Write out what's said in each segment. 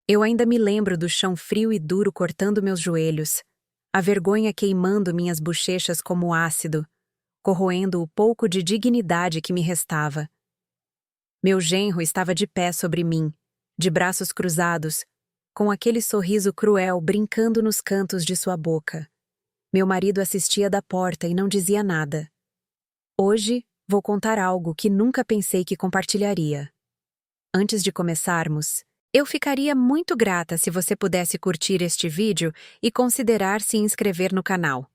Eu ainda me lembro do chão frio e duro cortando meus joelhos, a vergonha queimando minhas bochechas como ácido, corroendo o pouco de dignidade que me restava. Meu genro estava de pé sobre mim, de braços cruzados, com aquele sorriso cruel brincando nos cantos de sua boca. Meu marido assistia da porta e não dizia nada. Hoje, vou contar algo que nunca pensei que compartilharia. Antes de começarmos, eu ficaria muito grata se você pudesse curtir este vídeo e considerar se inscrever no canal.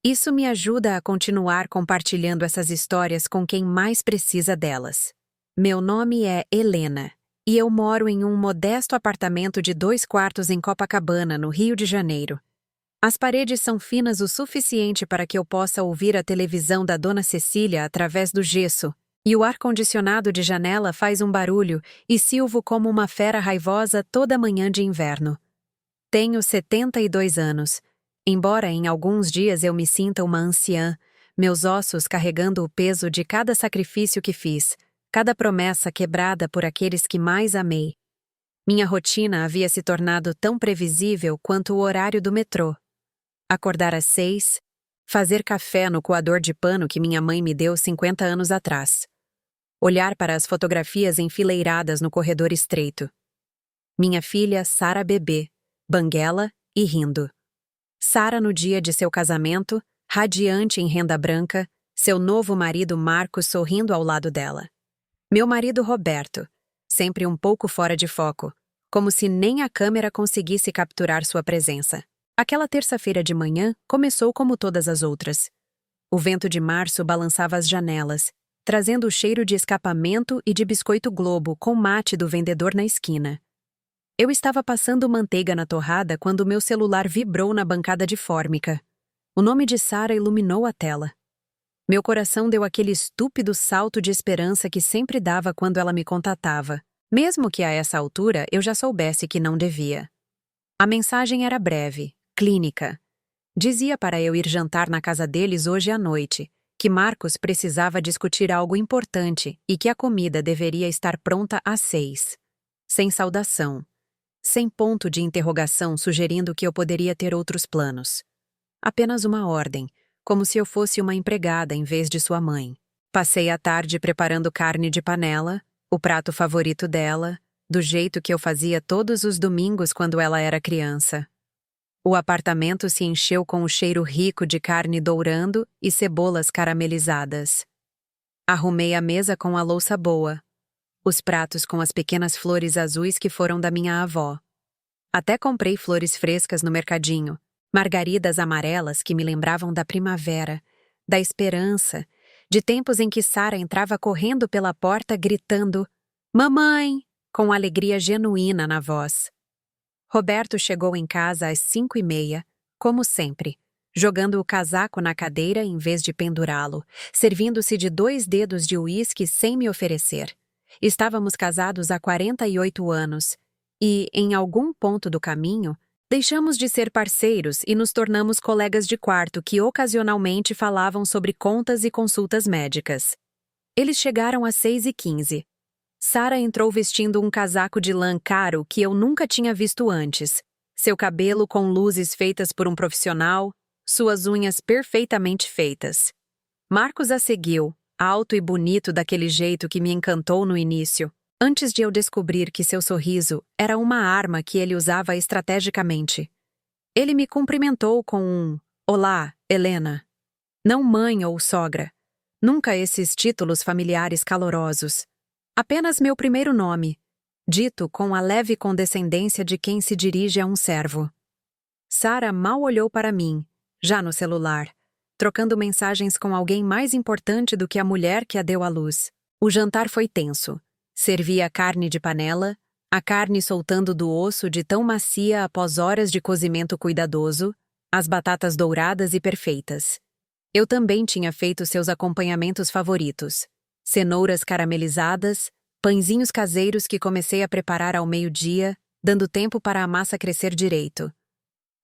Isso me ajuda a continuar compartilhando essas histórias com quem mais precisa delas. Meu nome é Helena, e eu moro em um modesto apartamento de 2 quartos em Copacabana, no Rio de Janeiro. As paredes são finas o suficiente para que eu possa ouvir a televisão da Dona Cecília através do gesso, e o ar-condicionado de janela faz um barulho e silvo como uma fera raivosa toda manhã de inverno. Tenho 72 anos. Embora em alguns dias eu me sinta uma anciã, meus ossos carregando o peso de cada sacrifício que fiz, cada promessa quebrada por aqueles que mais amei. Minha rotina havia se tornado tão previsível quanto o horário do metrô. Acordar às 6, fazer café no coador de pano que minha mãe me deu 50 anos atrás. Olhar para as fotografias enfileiradas no corredor estreito. Minha filha Sara bebê, banguela e rindo. Sara no dia de seu casamento, radiante em renda branca, seu novo marido Marcos sorrindo ao lado dela. Meu marido Roberto, sempre um pouco fora de foco, como se nem a câmera conseguisse capturar sua presença. Aquela terça-feira de manhã começou como todas as outras. O vento de março balançava as janelas, trazendo o cheiro de escapamento e de biscoito Globo com mate do vendedor na esquina. Eu estava passando manteiga na torrada quando meu celular vibrou na bancada de fórmica. O nome de Sara iluminou a tela. Meu coração deu aquele estúpido salto de esperança que sempre dava quando ela me contatava, mesmo que a essa altura eu já soubesse que não devia. A mensagem era breve, clínica. Dizia para eu ir jantar na casa deles hoje à noite, que Marcos precisava discutir algo importante e que a comida deveria estar pronta às 6. Sem saudação. Sem ponto de interrogação sugerindo que eu poderia ter outros planos. Apenas uma ordem, como se eu fosse uma empregada em vez de sua mãe. Passei a tarde preparando carne de panela, o prato favorito dela, do jeito que eu fazia todos os domingos quando ela era criança. O apartamento se encheu com o cheiro rico de carne dourando e cebolas caramelizadas. Arrumei a mesa com a louça boa, os pratos com as pequenas flores azuis que foram da minha avó. Até comprei flores frescas no mercadinho, margaridas amarelas que me lembravam da primavera, da esperança, de tempos em que Sara entrava correndo pela porta gritando "Mamãe!" com alegria genuína na voz. Roberto chegou em casa às 5:30, como sempre, jogando o casaco na cadeira em vez de pendurá-lo, servindo-se de 2 dedos de uísque sem me oferecer. Estávamos casados há 48 anos e, em algum ponto do caminho, deixamos de ser parceiros e nos tornamos colegas de quarto que ocasionalmente falavam sobre contas e consultas médicas. Eles chegaram às 6:15. Sara entrou vestindo um casaco de lã caro que eu nunca tinha visto antes, seu cabelo com luzes feitas por um profissional, suas unhas perfeitamente feitas. Marcos a seguiu, alto e bonito daquele jeito que me encantou no início, antes de eu descobrir que seu sorriso era uma arma que ele usava estrategicamente. Ele me cumprimentou com um "Olá, Helena". Não mãe ou sogra. Nunca esses títulos familiares calorosos. Apenas meu primeiro nome, dito com a leve condescendência de quem se dirige a um servo. Sara mal olhou para mim, já no celular, trocando mensagens com alguém mais importante do que a mulher que a deu à luz. O jantar foi tenso. Servia carne de panela, a carne soltando do osso de tão macia após horas de cozimento cuidadoso, as batatas douradas e perfeitas. Eu também tinha feito seus acompanhamentos favoritos. Cenouras caramelizadas, pãezinhos caseiros que comecei a preparar ao meio-dia, dando tempo para a massa crescer direito.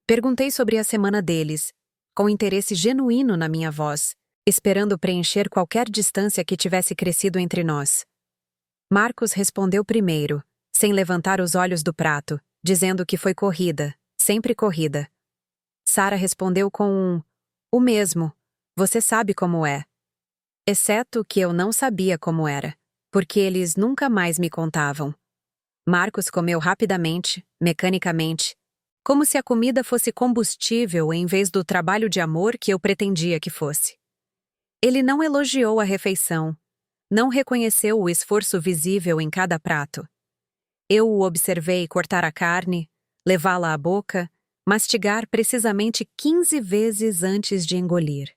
Perguntei sobre a semana deles, com interesse genuíno na minha voz, esperando preencher qualquer distância que tivesse crescido entre nós. Marcos respondeu primeiro, sem levantar os olhos do prato, dizendo que foi corrida, sempre corrida. Sara respondeu com o mesmo, você sabe como é. Exceto que eu não sabia como era, porque eles nunca mais me contavam. Marcos comeu rapidamente, mecanicamente, como se a comida fosse combustível em vez do trabalho de amor que eu pretendia que fosse. Ele não elogiou a refeição, não reconheceu o esforço visível em cada prato. Eu o observei cortar a carne, levá-la à boca, mastigar precisamente 15 vezes antes de engolir.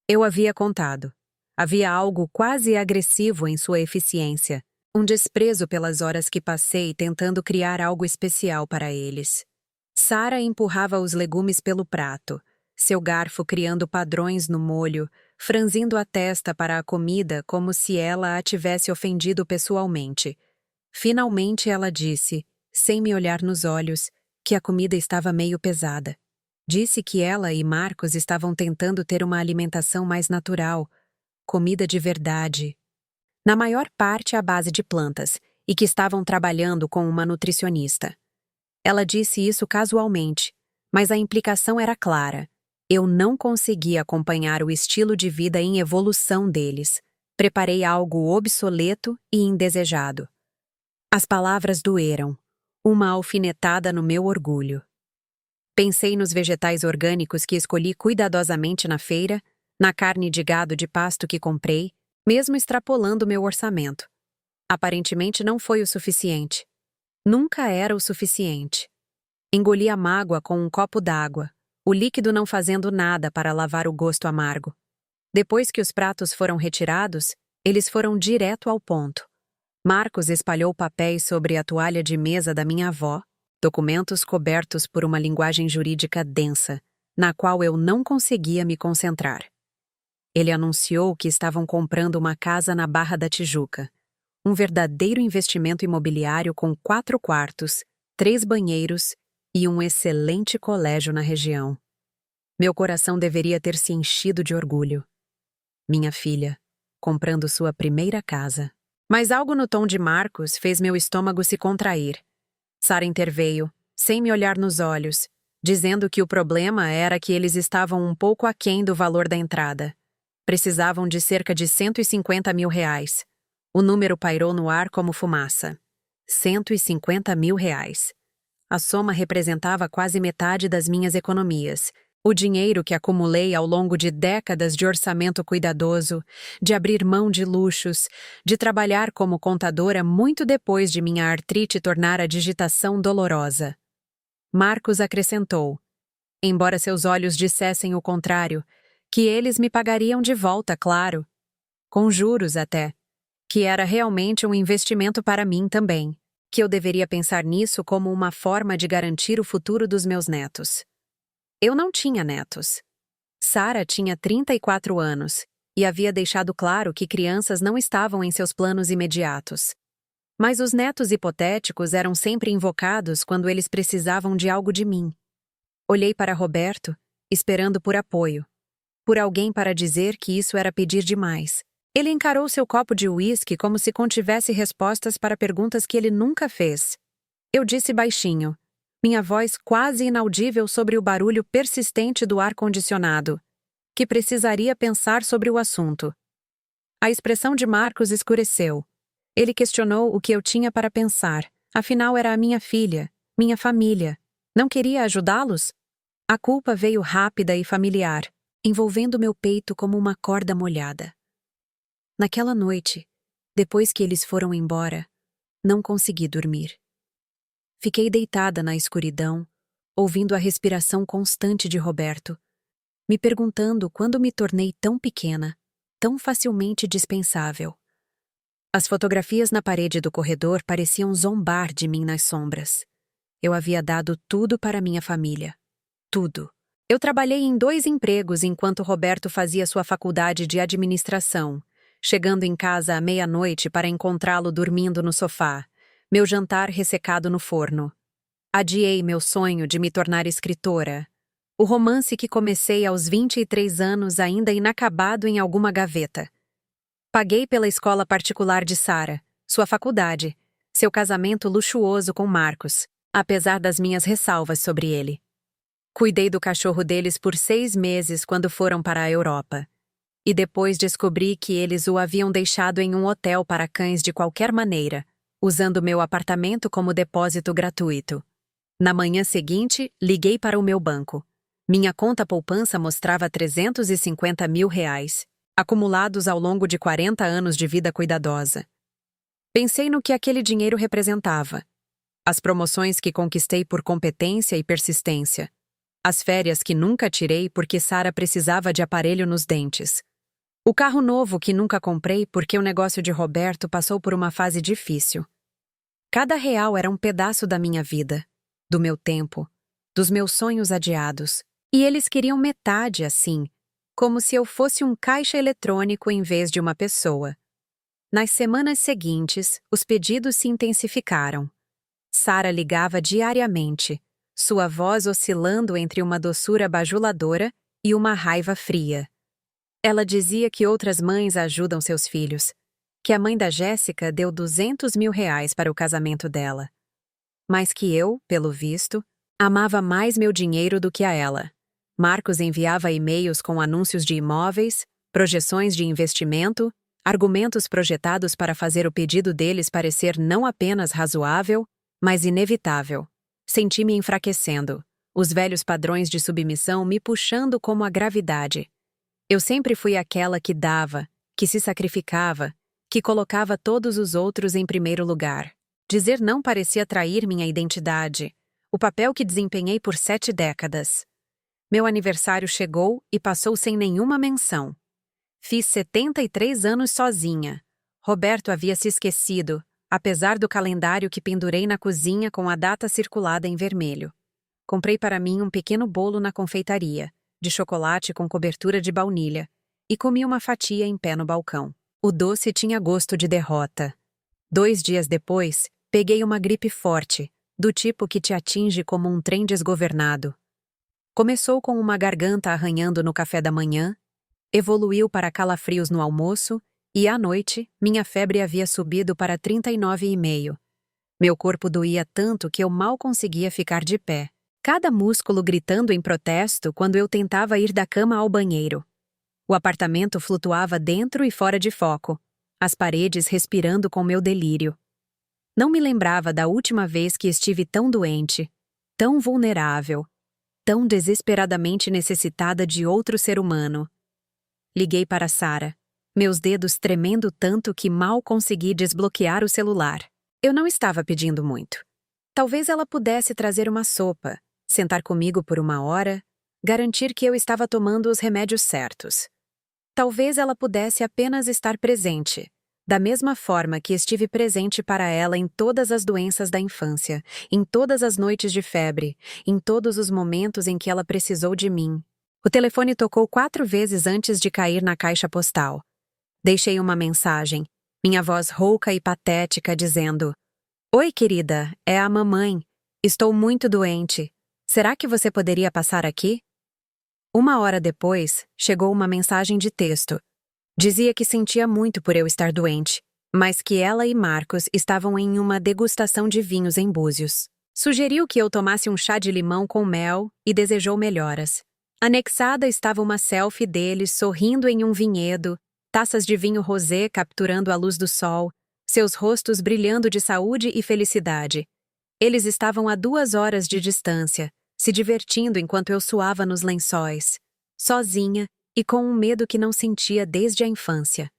Eu havia contado. Havia algo quase agressivo em sua eficiência, um desprezo pelas horas que passei tentando criar algo especial para eles. Sara empurrava os legumes pelo prato, seu garfo criando padrões no molho, franzindo a testa para a comida como se ela a tivesse ofendido pessoalmente. Finalmente ela disse, sem me olhar nos olhos, que a comida estava meio pesada. Disse que ela e Marcos estavam tentando ter uma alimentação mais natural, comida de verdade, na maior parte à base de plantas, e que estavam trabalhando com uma nutricionista. Ela disse isso casualmente, mas a implicação era clara. Eu não conseguia acompanhar o estilo de vida em evolução deles. Preparei algo obsoleto e indesejado. As palavras doeram, uma alfinetada no meu orgulho. Pensei nos vegetais orgânicos que escolhi cuidadosamente na feira, na carne de gado de pasto que comprei, mesmo extrapolando meu orçamento. Aparentemente não foi o suficiente. Nunca era o suficiente. Engoli a mágoa com um copo d'água, o líquido não fazendo nada para lavar o gosto amargo. Depois que os pratos foram retirados, eles foram direto ao ponto. Marcos espalhou papéis sobre a toalha de mesa da minha avó, documentos cobertos por uma linguagem jurídica densa, na qual eu não conseguia me concentrar. Ele anunciou que estavam comprando uma casa na Barra da Tijuca, um verdadeiro investimento imobiliário com 4 quartos, 3 banheiros e um excelente colégio na região. Meu coração deveria ter se enchido de orgulho. Minha filha, comprando sua primeira casa. Mas algo no tom de Marcos fez meu estômago se contrair. Sara interveio, sem me olhar nos olhos, dizendo que o problema era que eles estavam um pouco aquém do valor da entrada. Precisavam de cerca de R$150 mil. O número pairou no ar como fumaça. R$150 mil. A soma representava quase metade das minhas economias. O dinheiro que acumulei ao longo de décadas de orçamento cuidadoso, de abrir mão de luxos, de trabalhar como contadora muito depois de minha artrite tornar a digitação dolorosa. Marcos acrescentou, embora seus olhos dissessem o contrário, que eles me pagariam de volta, claro, com juros até, que era realmente um investimento para mim também, que eu deveria pensar nisso como uma forma de garantir o futuro dos meus netos. Eu não tinha netos. Sara tinha 34 anos e havia deixado claro que crianças não estavam em seus planos imediatos. Mas os netos hipotéticos eram sempre invocados quando eles precisavam de algo de mim. Olhei para Roberto, esperando por apoio. Por alguém para dizer que isso era pedir demais. Ele encarou seu copo de uísque como se contivesse respostas para perguntas que ele nunca fez. Eu disse baixinho, minha voz quase inaudível sobre o barulho persistente do ar-condicionado, que precisaria pensar sobre o assunto. A expressão de Marcos escureceu. Ele questionou o que eu tinha para pensar. Afinal, era a minha filha, minha família. Não queria ajudá-los? A culpa veio rápida e familiar, envolvendo meu peito como uma corda molhada. Naquela noite, depois que eles foram embora, não consegui dormir. Fiquei deitada na escuridão, ouvindo a respiração constante de Roberto, me perguntando quando me tornei tão pequena, tão facilmente dispensável. As fotografias na parede do corredor pareciam zombar de mim nas sombras. Eu havia dado tudo para minha família. Tudo. Eu trabalhei em 2 empregos enquanto Roberto fazia sua faculdade de administração, chegando em casa à meia-noite para encontrá-lo dormindo no sofá, meu jantar ressecado no forno. Adiei meu sonho de me tornar escritora. O romance que comecei aos 23 anos ainda inacabado em alguma gaveta. Paguei pela escola particular de Sara, sua faculdade, Seu casamento luxuoso com Marcos, apesar das minhas ressalvas sobre ele. Cuidei do cachorro deles por 6 meses quando foram para a Europa. E depois descobri que eles o haviam deixado em um hotel para cães de qualquer maneira, usando meu apartamento como depósito gratuito. Na manhã seguinte, liguei para o meu banco. Minha conta poupança mostrava R$ 350 mil, acumulados ao longo de 40 anos de vida cuidadosa. Pensei no que aquele dinheiro representava. As promoções que conquistei por competência e persistência. As férias que nunca tirei porque Sara precisava de aparelho nos dentes. O carro novo que nunca comprei porque o negócio de Roberto passou por uma fase difícil. Cada real era um pedaço da minha vida, do meu tempo, dos meus sonhos adiados. E eles queriam metade assim, como se eu fosse um caixa eletrônico em vez de uma pessoa. Nas semanas seguintes, os pedidos se intensificaram. Sara ligava diariamente, sua voz oscilando entre uma doçura bajuladora e uma raiva fria. Ela dizia que outras mães ajudam seus filhos, que a mãe da Jéssica deu R$ 200 mil para o casamento dela. Mas que eu, pelo visto, amava mais meu dinheiro do que a ela. Marcos enviava e-mails com anúncios de imóveis, projeções de investimento, argumentos projetados para fazer o pedido deles parecer não apenas razoável, mas inevitável. Senti-me enfraquecendo, os velhos padrões de submissão me puxando como a gravidade. Eu sempre fui aquela que dava, que se sacrificava, que colocava todos os outros em primeiro lugar. Dizer não parecia trair minha identidade, o papel que desempenhei por 7 décadas. Meu aniversário chegou e passou sem nenhuma menção. Fiz 73 anos sozinha. Roberto havia se esquecido, apesar do calendário que pendurei na cozinha com a data circulada em vermelho. Comprei para mim um pequeno bolo na confeitaria, de chocolate com cobertura de baunilha, e comi uma fatia em pé no balcão. O doce tinha gosto de derrota. 2 dias depois, peguei uma gripe forte, do tipo que te atinge como um trem desgovernado. Começou com uma garganta arranhando no café da manhã, evoluiu para calafrios no almoço e, à noite, minha febre havia subido para 39,5. Meu corpo doía tanto que eu mal conseguia ficar de pé, cada músculo gritando em protesto quando eu tentava ir da cama ao banheiro. O apartamento flutuava dentro e fora de foco, as paredes respirando com meu delírio. Não me lembrava da última vez que estive tão doente, tão vulnerável, tão desesperadamente necessitada de outro ser humano. Liguei para Sara, meus dedos tremendo tanto que mal consegui desbloquear o celular. Eu não estava pedindo muito. Talvez ela pudesse trazer uma sopa, sentar comigo por 1 hora, garantir que eu estava tomando os remédios certos. Talvez ela pudesse apenas estar presente, da mesma forma que estive presente para ela em todas as doenças da infância, em todas as noites de febre, em todos os momentos em que ela precisou de mim. O telefone tocou 4 vezes antes de cair na caixa postal. Deixei uma mensagem, minha voz rouca e patética, dizendo: "Oi, querida, é a mamãe. Estou muito doente. Será que você poderia passar aqui?" 1 hora depois, chegou uma mensagem de texto. Dizia que sentia muito por eu estar doente, mas que ela e Marcos estavam em uma degustação de vinhos em Búzios. Sugeriu que eu tomasse um chá de limão com mel e desejou melhoras. Anexada estava uma selfie deles sorrindo em um vinhedo, taças de vinho rosé capturando a luz do sol, seus rostos brilhando de saúde e felicidade. Eles estavam a 2 horas de distância, se divertindo enquanto eu suava nos lençóis, sozinha e com um medo que não sentia desde a infância.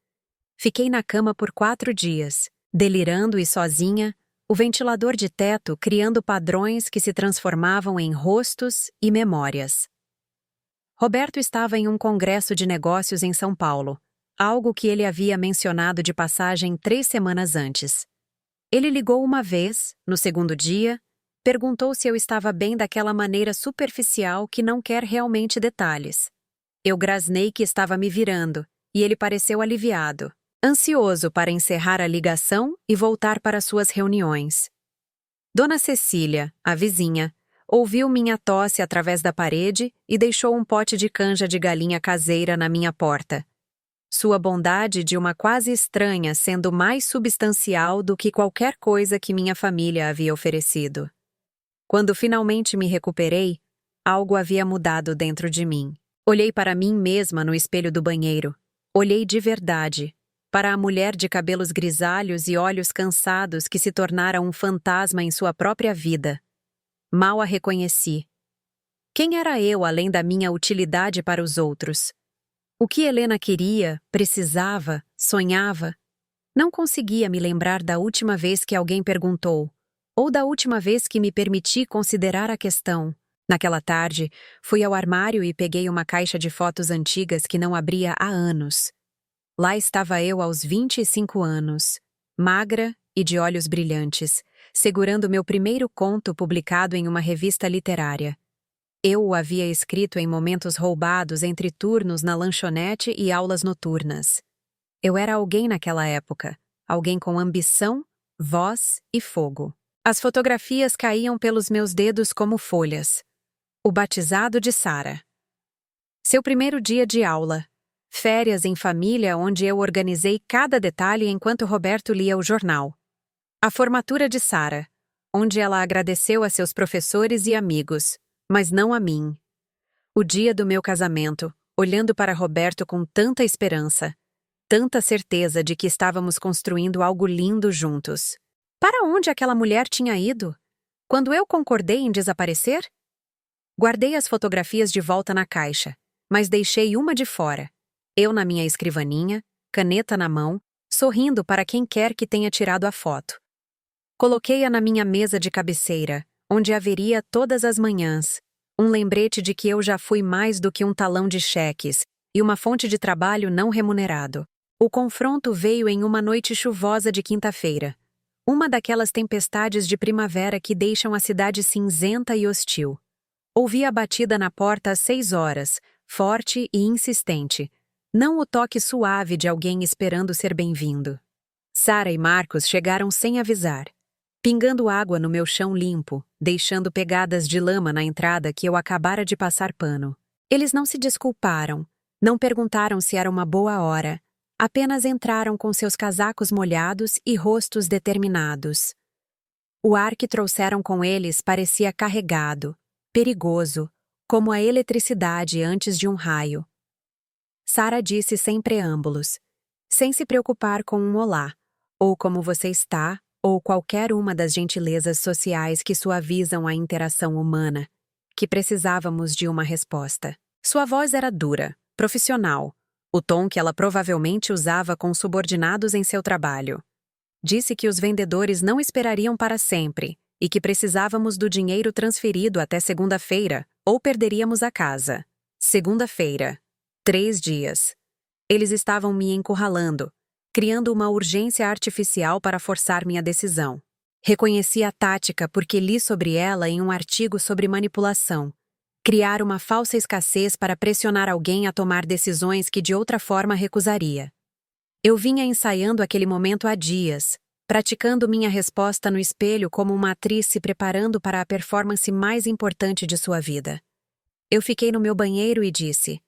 Fiquei na cama por 4 dias, delirando e sozinha, o ventilador de teto criando padrões que se transformavam em rostos e memórias. Roberto estava em um congresso de negócios em São Paulo, algo que ele havia mencionado de passagem 3 semanas antes. Ele ligou uma vez, no 2º dia, perguntou se eu estava bem daquela maneira superficial que não quer realmente detalhes. Eu grasnei que estava me virando, e ele pareceu aliviado, ansioso para encerrar a ligação e voltar para suas reuniões. Dona Cecília, a vizinha, ouviu minha tosse através da parede e deixou um pote de canja de galinha caseira na minha porta. Sua bondade de uma quase estranha sendo mais substancial do que qualquer coisa que minha família havia oferecido. Quando finalmente me recuperei, algo havia mudado dentro de mim. Olhei para mim mesma no espelho do banheiro. Olhei de verdade, para a mulher de cabelos grisalhos e olhos cansados que se tornara um fantasma em sua própria vida. Mal a reconheci. Quem era eu além da minha utilidade para os outros? O que Helena queria, precisava, sonhava? Não conseguia me lembrar da última vez que alguém perguntou, ou da última vez que me permiti considerar a questão. Naquela tarde, fui ao armário e peguei uma caixa de fotos antigas que não abria há anos. Lá estava eu aos 25 anos, magra e de olhos brilhantes, segurando meu primeiro conto publicado em uma revista literária. Eu o havia escrito em momentos roubados entre turnos na lanchonete e aulas noturnas. Eu era alguém naquela época, alguém com ambição, voz e fogo. As fotografias caíam pelos meus dedos como folhas. O batizado de Sara. Seu primeiro dia de aula. Férias em família onde eu organizei cada detalhe enquanto Roberto lia o jornal. A formatura de Sara, onde ela agradeceu a seus professores e amigos, mas não a mim. O dia do meu casamento, olhando para Roberto com tanta esperança, tanta certeza de que estávamos construindo algo lindo juntos. Para onde aquela mulher tinha ido? Quando eu concordei em desaparecer? Guardei as fotografias de volta na caixa, mas deixei uma de fora. Eu na minha escrivaninha, caneta na mão, sorrindo para quem quer que tenha tirado a foto. Coloquei-a na minha mesa de cabeceira, onde haveria todas as manhãs, um lembrete de que eu já fui mais do que um talão de cheques e uma fonte de trabalho não remunerado. O confronto veio em uma noite chuvosa de quinta-feira, uma daquelas tempestades de primavera que deixam a cidade cinzenta e hostil. Ouvi a batida na porta às 6 horas, forte e insistente, não o toque suave de alguém esperando ser bem-vindo. Sara e Marcos chegaram sem avisar, pingando água no meu chão limpo, deixando pegadas de lama na entrada que eu acabara de passar pano. Eles não se desculparam, não perguntaram se era uma boa hora, apenas entraram com seus casacos molhados e rostos determinados. O ar que trouxeram com eles parecia carregado, perigoso, como a eletricidade antes de um raio. Sara disse sem preâmbulos, sem se preocupar com um olá, ou como você está, ou qualquer uma das gentilezas sociais que suavizam a interação humana, que precisávamos de uma resposta. Sua voz era dura, profissional, o tom que ela provavelmente usava com subordinados em seu trabalho. Disse que os vendedores não esperariam para sempre e que precisávamos do dinheiro transferido até segunda-feira, ou perderíamos a casa. Segunda-feira. 3 dias. Eles estavam me encurralando, criando uma urgência artificial para forçar minha decisão. Reconheci a tática porque li sobre ela em um artigo sobre manipulação. Criar uma falsa escassez para pressionar alguém a tomar decisões que de outra forma recusaria. Eu vinha ensaiando aquele momento há dias, praticando minha resposta no espelho como uma atriz se preparando para a performance mais importante de sua vida. Eu fiquei no meu banheiro e disse: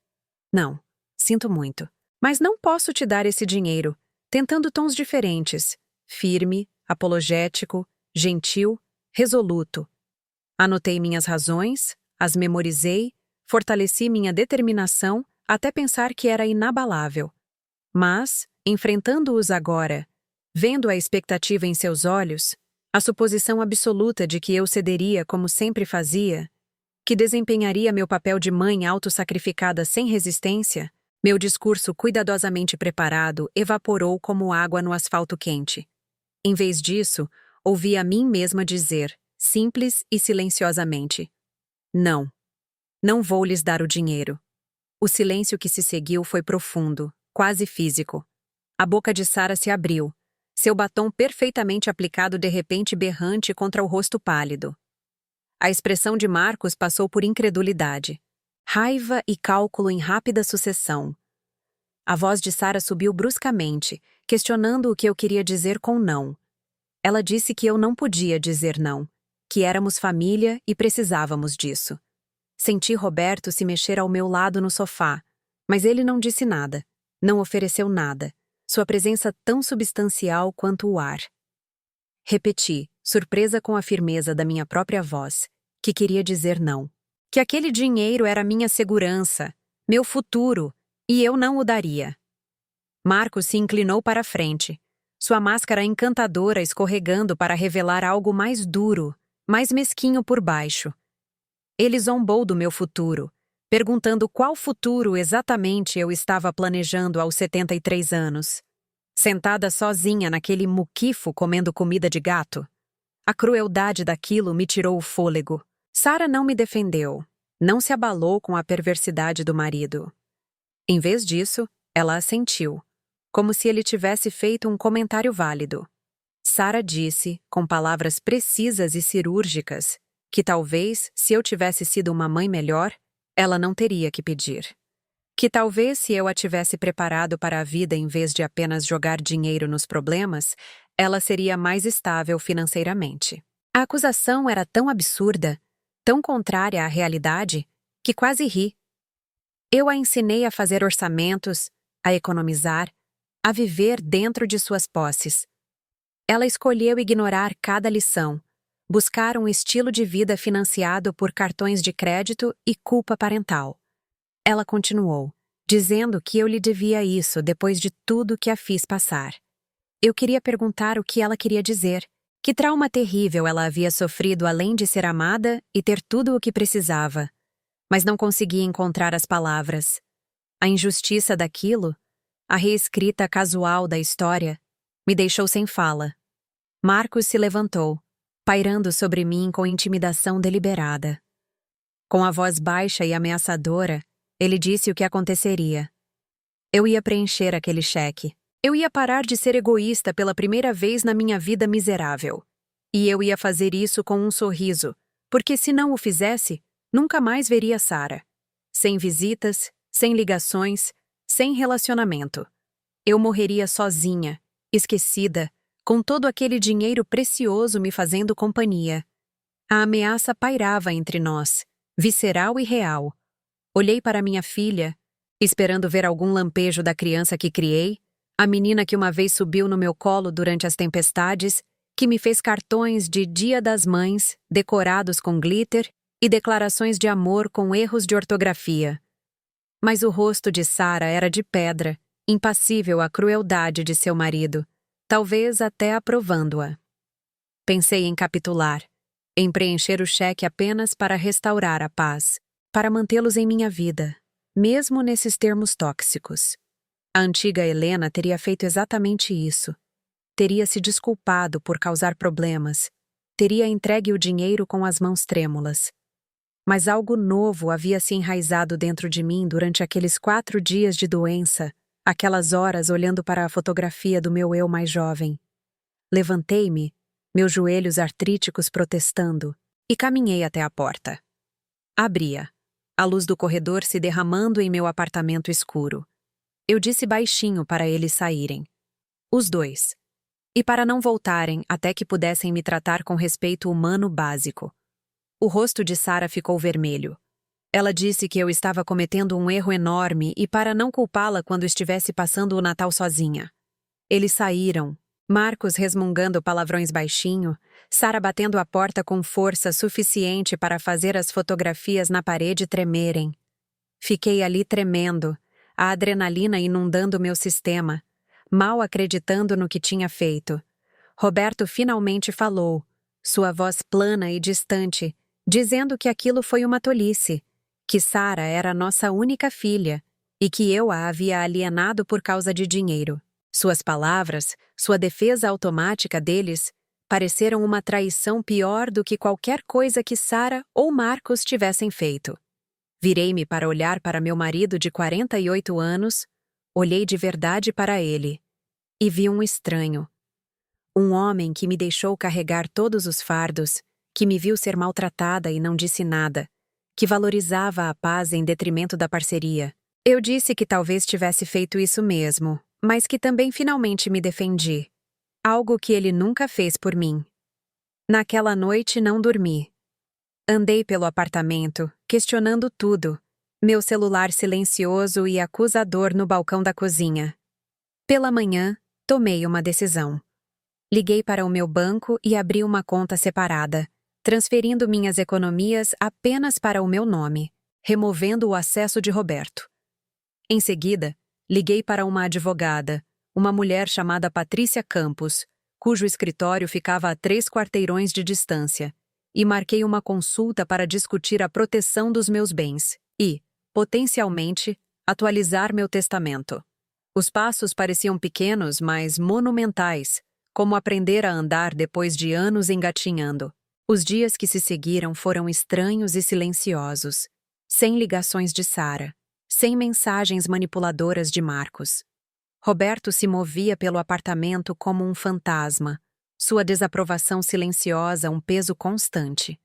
não, sinto muito, mas não posso te dar esse dinheiro, tentando tons diferentes, firme, apologético, gentil, resoluto. Anotei minhas razões, as memorizei, fortaleci minha determinação até pensar que era inabalável. Mas, enfrentando-os agora, vendo a expectativa em seus olhos, a suposição absoluta de que eu cederia como sempre fazia, que desempenharia meu papel de mãe autossacrificada sem resistência, meu discurso cuidadosamente preparado evaporou como água no asfalto quente. Em vez disso, ouvi a mim mesma dizer, simples e silenciosamente: não. Não vou lhes dar o dinheiro. O silêncio que se seguiu foi profundo, quase físico. A boca de Sara se abriu, seu batom perfeitamente aplicado de repente berrante contra o rosto pálido. A expressão de Marcos passou por incredulidade, raiva e cálculo em rápida sucessão. A voz de Sara subiu bruscamente, questionando o que eu queria dizer com não. Ela disse que eu não podia dizer não, que éramos família e precisávamos disso. Senti Roberto se mexer ao meu lado no sofá, mas ele não disse nada. Não ofereceu nada, sua presença tão substancial quanto o ar. Repeti, surpresa com a firmeza da minha própria voz, que queria dizer não. Que aquele dinheiro era minha segurança, meu futuro, e eu não o daria. Marcos se inclinou para a frente, sua máscara encantadora escorregando para revelar algo mais duro, mais mesquinho por baixo. Ele zombou do meu futuro, perguntando qual futuro exatamente eu estava planejando aos 73 anos. Sentada sozinha naquele muquifo comendo comida de gato. A crueldade daquilo me tirou o fôlego. Sara não me defendeu, não se abalou com a perversidade do marido. Em vez disso, ela assentiu, como se ele tivesse feito um comentário válido. Sara disse, com palavras precisas e cirúrgicas, que talvez, se eu tivesse sido uma mãe melhor, ela não teria que pedir. Que talvez, se eu a tivesse preparado para a vida em vez de apenas jogar dinheiro nos problemas, ela seria mais estável financeiramente. A acusação era tão absurda, tão contrária à realidade, que quase ri. Eu a ensinei a fazer orçamentos, a economizar, a viver dentro de suas posses. Ela escolheu ignorar cada lição, buscar um estilo de vida financiado por cartões de crédito e culpa parental. Ela continuou, dizendo que eu lhe devia isso depois de tudo que a fiz passar. Eu queria perguntar o que ela queria dizer. Que trauma terrível ela havia sofrido além de ser amada e ter tudo o que precisava. Mas não conseguia encontrar as palavras. A injustiça daquilo, a reescrita casual da história, me deixou sem fala. Marcos se levantou, pairando sobre mim com intimidação deliberada. Com a voz baixa e ameaçadora, ele disse o que aconteceria. Eu ia preencher aquele cheque. Eu ia parar de ser egoísta pela primeira vez na minha vida miserável. E eu ia fazer isso com um sorriso, porque se não o fizesse, nunca mais veria Sara. Sem visitas, sem ligações, sem relacionamento. Eu morreria sozinha, esquecida, com todo aquele dinheiro precioso me fazendo companhia. A ameaça pairava entre nós, visceral e real. Olhei para minha filha, esperando ver algum lampejo da criança que criei, a menina que uma vez subiu no meu colo durante as tempestades, que me fez cartões de Dia das Mães, decorados com glitter, e declarações de amor com erros de ortografia. Mas o rosto de Sara era de pedra, impassível à crueldade de seu marido, talvez até aprovando-a. Pensei em capitular, em preencher o cheque apenas para restaurar a paz, para mantê-los em minha vida, mesmo nesses termos tóxicos. A antiga Helena teria feito exatamente isso. Teria se desculpado por causar problemas, teria entregue o dinheiro com as mãos trêmulas. Mas algo novo havia se enraizado dentro de mim durante aqueles 4 dias de doença, aquelas horas olhando para a fotografia do meu eu mais jovem. Levantei-me, meus joelhos artríticos protestando, e caminhei até a porta. Abria, a luz do corredor se derramando em meu apartamento escuro. Eu disse baixinho para eles saírem. Os dois. E para não voltarem até que pudessem me tratar com respeito humano básico. O rosto de Sara ficou vermelho. Ela disse que eu estava cometendo um erro enorme e para não culpá-la quando estivesse passando o Natal sozinha. Eles saíram, Marcos resmungando palavrões baixinho, Sara batendo a porta com força suficiente para fazer as fotografias na parede tremerem. Fiquei ali tremendo, a adrenalina inundando meu sistema, mal acreditando no que tinha feito. Roberto finalmente falou, sua voz plana e distante, dizendo que aquilo foi uma tolice, que Sara era nossa única filha e que eu a havia alienado por causa de dinheiro. Suas palavras, sua defesa automática deles, pareceram uma traição pior do que qualquer coisa que Sara ou Marcos tivessem feito. Virei-me para olhar para meu marido de 48 anos, olhei de verdade para ele, e vi um estranho. Um homem que me deixou carregar todos os fardos, que me viu ser maltratada e não disse nada, que valorizava a paz em detrimento da parceria. Eu disse que talvez tivesse feito isso mesmo, mas que também finalmente me defendi. Algo que ele nunca fez por mim. Naquela noite não dormi. Andei pelo apartamento, questionando tudo, Meu celular silencioso e acusador no balcão da cozinha. Pela manhã, tomei uma decisão. Liguei para o meu banco e abri uma conta separada, transferindo minhas economias apenas para o meu nome, removendo o acesso de Roberto. Em seguida, liguei para uma advogada, uma mulher chamada Patrícia Campos, cujo escritório ficava a 3 quarteirões de distância, e marquei uma consulta para discutir a proteção dos meus bens e, potencialmente, atualizar meu testamento. Os passos pareciam pequenos, mas monumentais, como aprender a andar depois de anos engatinhando. Os dias que se seguiram foram estranhos e silenciosos, sem ligações de Sara, sem mensagens manipuladoras de Marcos. Roberto se movia pelo apartamento como um fantasma, sua desaprovação silenciosa um peso constante.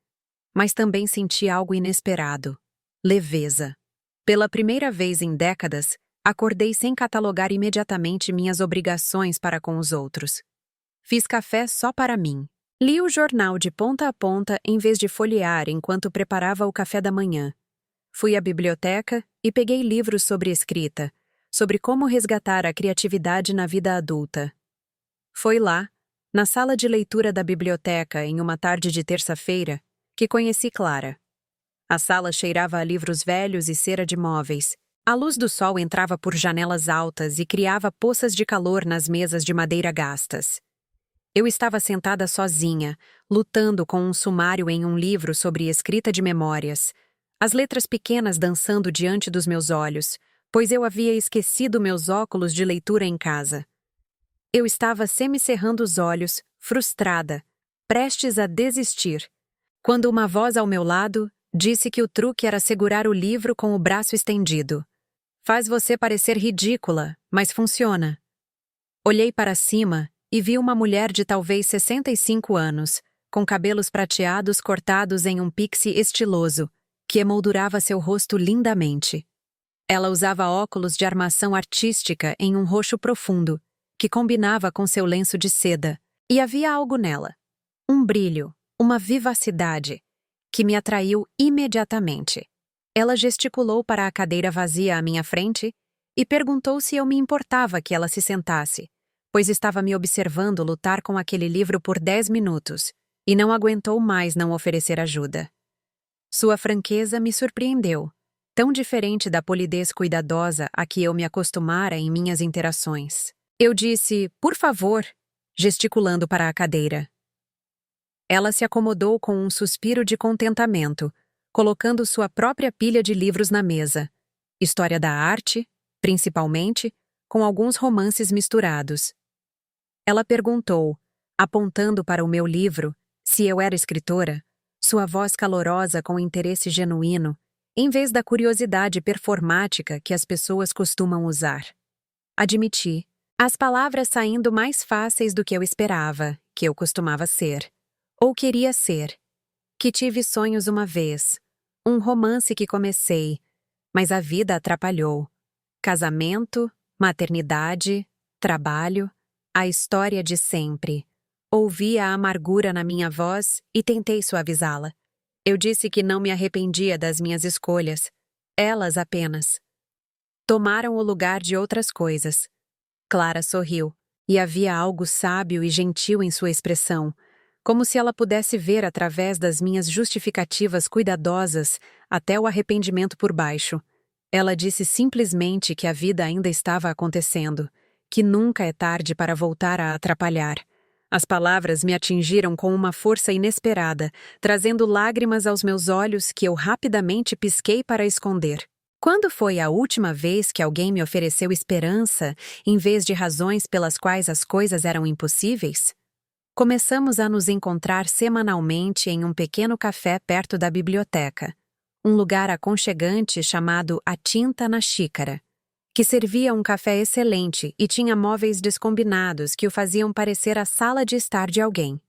Mas também senti algo inesperado: leveza. Pela primeira vez em décadas, acordei sem catalogar imediatamente minhas obrigações para com os outros. Fiz café só para mim. Li o jornal de ponta a ponta em vez de folhear enquanto preparava o café da manhã. Fui à biblioteca e peguei livros sobre escrita, sobre como resgatar a criatividade na vida adulta. Foi lá, na sala de leitura da biblioteca, em uma tarde de terça-feira, que conheci Clara. A sala cheirava a livros velhos e cera de móveis. A luz do sol entrava por janelas altas e criava poças de calor nas mesas de madeira gastas. Eu estava sentada sozinha, lutando com um sumário em um livro sobre escrita de memórias, as letras pequenas dançando diante dos meus olhos, pois eu havia esquecido meus óculos de leitura em casa. Eu estava semicerrando os olhos, frustrada, prestes a desistir, quando uma voz ao meu lado disse que o truque era segurar o livro com o braço estendido. Faz você parecer ridícula, mas funciona. Olhei para cima e vi uma mulher de talvez 65 anos, com cabelos prateados cortados em um pixie estiloso, que emoldurava seu rosto lindamente. Ela usava óculos de armação artística em um roxo profundo, que combinava com seu lenço de seda, e havia algo nela. Um brilho, uma vivacidade, que me atraiu imediatamente. Ela gesticulou para a cadeira vazia à minha frente e perguntou se eu me importava que ela se sentasse, pois estava me observando lutar com aquele livro por 10 minutos e não aguentou mais não oferecer ajuda. Sua franqueza me surpreendeu, tão diferente da polidez cuidadosa a que eu me acostumara em minhas interações. Eu disse, por favor, gesticulando para a cadeira. Ela se acomodou com um suspiro de contentamento, colocando sua própria pilha de livros na mesa. História da arte, principalmente, com alguns romances misturados. Ela perguntou, apontando para o meu livro, se eu era escritora, sua voz calorosa com interesse genuíno, em vez da curiosidade performática que as pessoas costumam usar. Admiti, as palavras saindo mais fáceis do que eu esperava, que eu costumava ser, ou queria ser, que tive sonhos uma vez, um romance que comecei, mas a vida atrapalhou. Casamento, maternidade, trabalho, a história de sempre. Ouvi a amargura na minha voz e tentei suavizá-la. Eu disse que não me arrependia das minhas escolhas. Elas apenas tomaram o lugar de outras coisas. Clara sorriu, e havia algo sábio e gentil em sua expressão, como se ela pudesse ver através das minhas justificativas cuidadosas até o arrependimento por baixo. Ela disse simplesmente que a vida ainda estava acontecendo, que nunca é tarde para voltar a atrapalhar. As palavras me atingiram com uma força inesperada, trazendo lágrimas aos meus olhos que eu rapidamente pisquei para esconder. Quando foi a última vez que alguém me ofereceu esperança, em vez de razões pelas quais as coisas eram impossíveis? Começamos a nos encontrar semanalmente em um pequeno café perto da biblioteca, um lugar aconchegante chamado A Tinta na Xícara, que servia um café excelente e tinha móveis descombinados que o faziam parecer a sala de estar de alguém.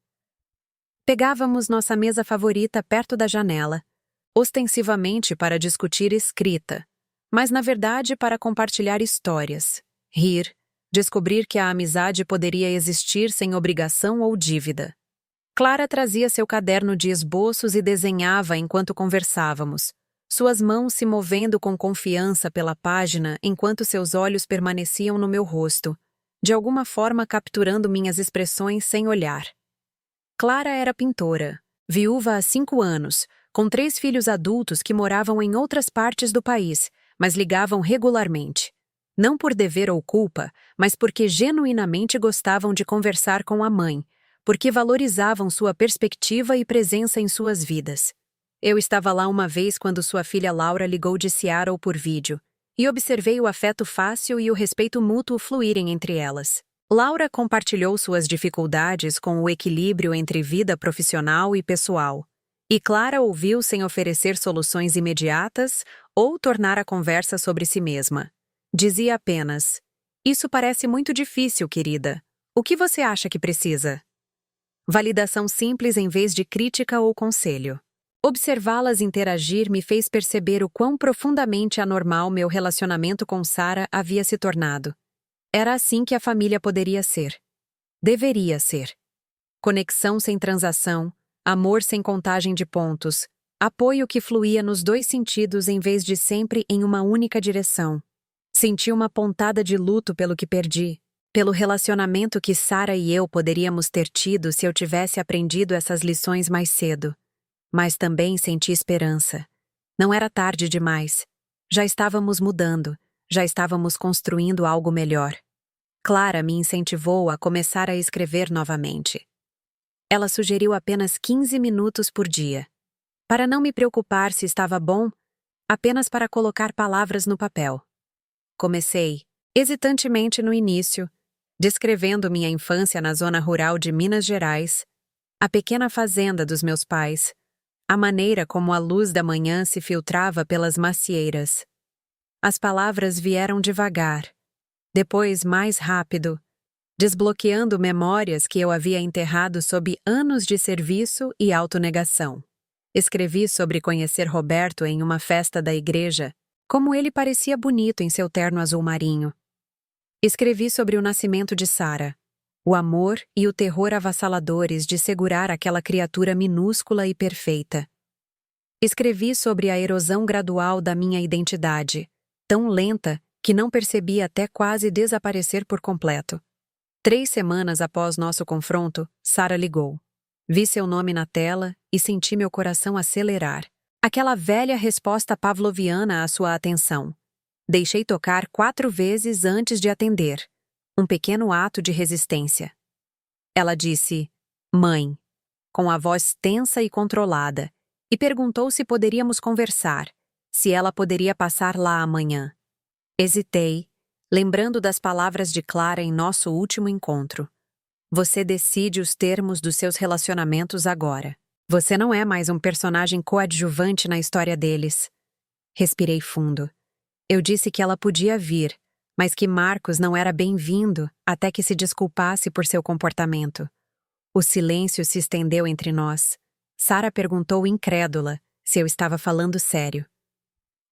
Pegávamos nossa mesa favorita perto da janela, ostensivamente para discutir escrita, mas na verdade para compartilhar histórias, rir, descobrir que a amizade poderia existir sem obrigação ou dívida. Clara trazia seu caderno de esboços e desenhava enquanto conversávamos, suas mãos se movendo com confiança pela página enquanto seus olhos permaneciam no meu rosto, de alguma forma capturando minhas expressões sem olhar. Clara era pintora, viúva há 5 anos, com 3 filhos adultos que moravam em outras partes do país, mas ligavam regularmente. Não por dever ou culpa, mas porque genuinamente gostavam de conversar com a mãe, porque valorizavam sua perspectiva e presença em suas vidas. Eu estava lá uma vez quando sua filha Laura ligou de Seattle por vídeo, e observei o afeto fácil e o respeito mútuo fluírem entre elas. Laura compartilhou suas dificuldades com o equilíbrio entre vida profissional e pessoal, e Clara ouviu sem oferecer soluções imediatas ou tornar a conversa sobre si mesma. Dizia apenas: "Isso parece muito difícil, querida. O que você acha que precisa?" Validação simples em vez de crítica ou conselho. Observá-las interagir me fez perceber o quão profundamente anormal meu relacionamento com Sarah havia se tornado. Era assim que a família poderia ser. Deveria ser. Conexão sem transação, amor sem contagem de pontos, apoio que fluía nos 2 sentidos em vez de sempre em uma única direção. Senti uma pontada de luto pelo que perdi, pelo relacionamento que Sarah e eu poderíamos ter tido se eu tivesse aprendido essas lições mais cedo. Mas também senti esperança. Não era tarde demais. Já estávamos mudando, já estávamos construindo algo melhor. Clara me incentivou a começar a escrever novamente. Ela sugeriu apenas 15 minutos por dia. Para não me preocupar se estava bom, apenas para colocar palavras no papel. Comecei, hesitantemente no início, descrevendo minha infância na zona rural de Minas Gerais, a pequena fazenda dos meus pais, a maneira como a luz da manhã se filtrava pelas macieiras. As palavras vieram devagar, depois mais rápido, desbloqueando memórias que eu havia enterrado sob anos de serviço e autonegação. Escrevi sobre conhecer Roberto em uma festa da igreja, como ele parecia bonito em seu terno azul marinho. Escrevi sobre o nascimento de Sarah, o amor e o terror avassaladores de segurar aquela criatura minúscula e perfeita. Escrevi sobre a erosão gradual da minha identidade, tão lenta que não percebi até quase desaparecer por completo. 3 semanas após nosso confronto, Sarah ligou. Vi seu nome na tela e senti meu coração acelerar. Aquela velha resposta pavloviana à sua atenção. Deixei tocar 4 vezes antes de atender. Um pequeno ato de resistência. Ela disse, "Mãe", com a voz tensa e controlada, e perguntou se poderíamos conversar, se ela poderia passar lá amanhã. Hesitei, lembrando das palavras de Clara em nosso último encontro. Você decide os termos dos seus relacionamentos agora. Você não é mais um personagem coadjuvante na história deles. Respirei fundo. Eu disse que ela podia vir, mas que Marcos não era bem-vindo até que se desculpasse por seu comportamento. O silêncio se estendeu entre nós. Sarah perguntou incrédula se eu estava falando sério.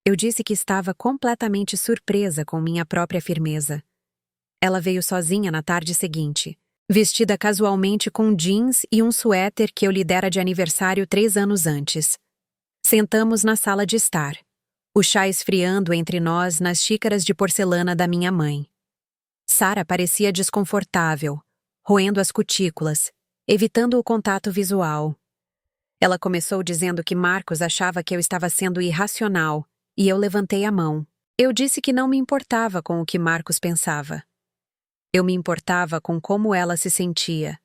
Eu disse que estava completamente surpresa com minha própria firmeza. Ela veio sozinha na tarde seguinte, vestida casualmente com jeans e um suéter que eu lhe dera de aniversário 3 anos antes. Sentamos na sala de estar, o chá esfriando entre nós nas xícaras de porcelana da minha mãe. Sarah parecia desconfortável, roendo as cutículas, evitando o contato visual. Ela começou dizendo que Marcos achava que eu estava sendo irracional, e eu levantei a mão. Eu disse que não me importava com o que Marcos pensava. Eu me importava com como ela se sentia,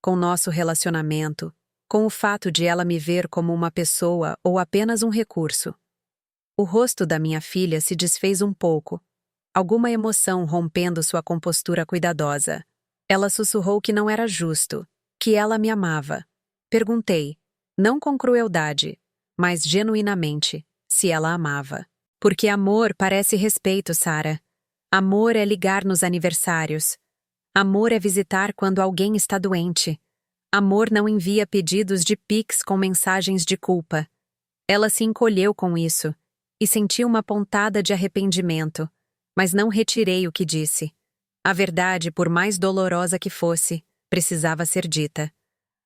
com nosso relacionamento, com o fato de ela me ver como uma pessoa ou apenas um recurso. O rosto da minha filha se desfez um pouco, alguma emoção rompendo sua compostura cuidadosa. Ela sussurrou que não era justo, que ela me amava. Perguntei, não com crueldade, mas genuinamente, se ela amava. Porque amor parece respeito, Sarah. Amor é ligar nos aniversários. Amor é visitar quando alguém está doente. Amor não envia pedidos de Pix com mensagens de culpa. Ela se encolheu com isso e sentiu uma pontada de arrependimento, mas não retirei o que disse. A verdade, por mais dolorosa que fosse, precisava ser dita.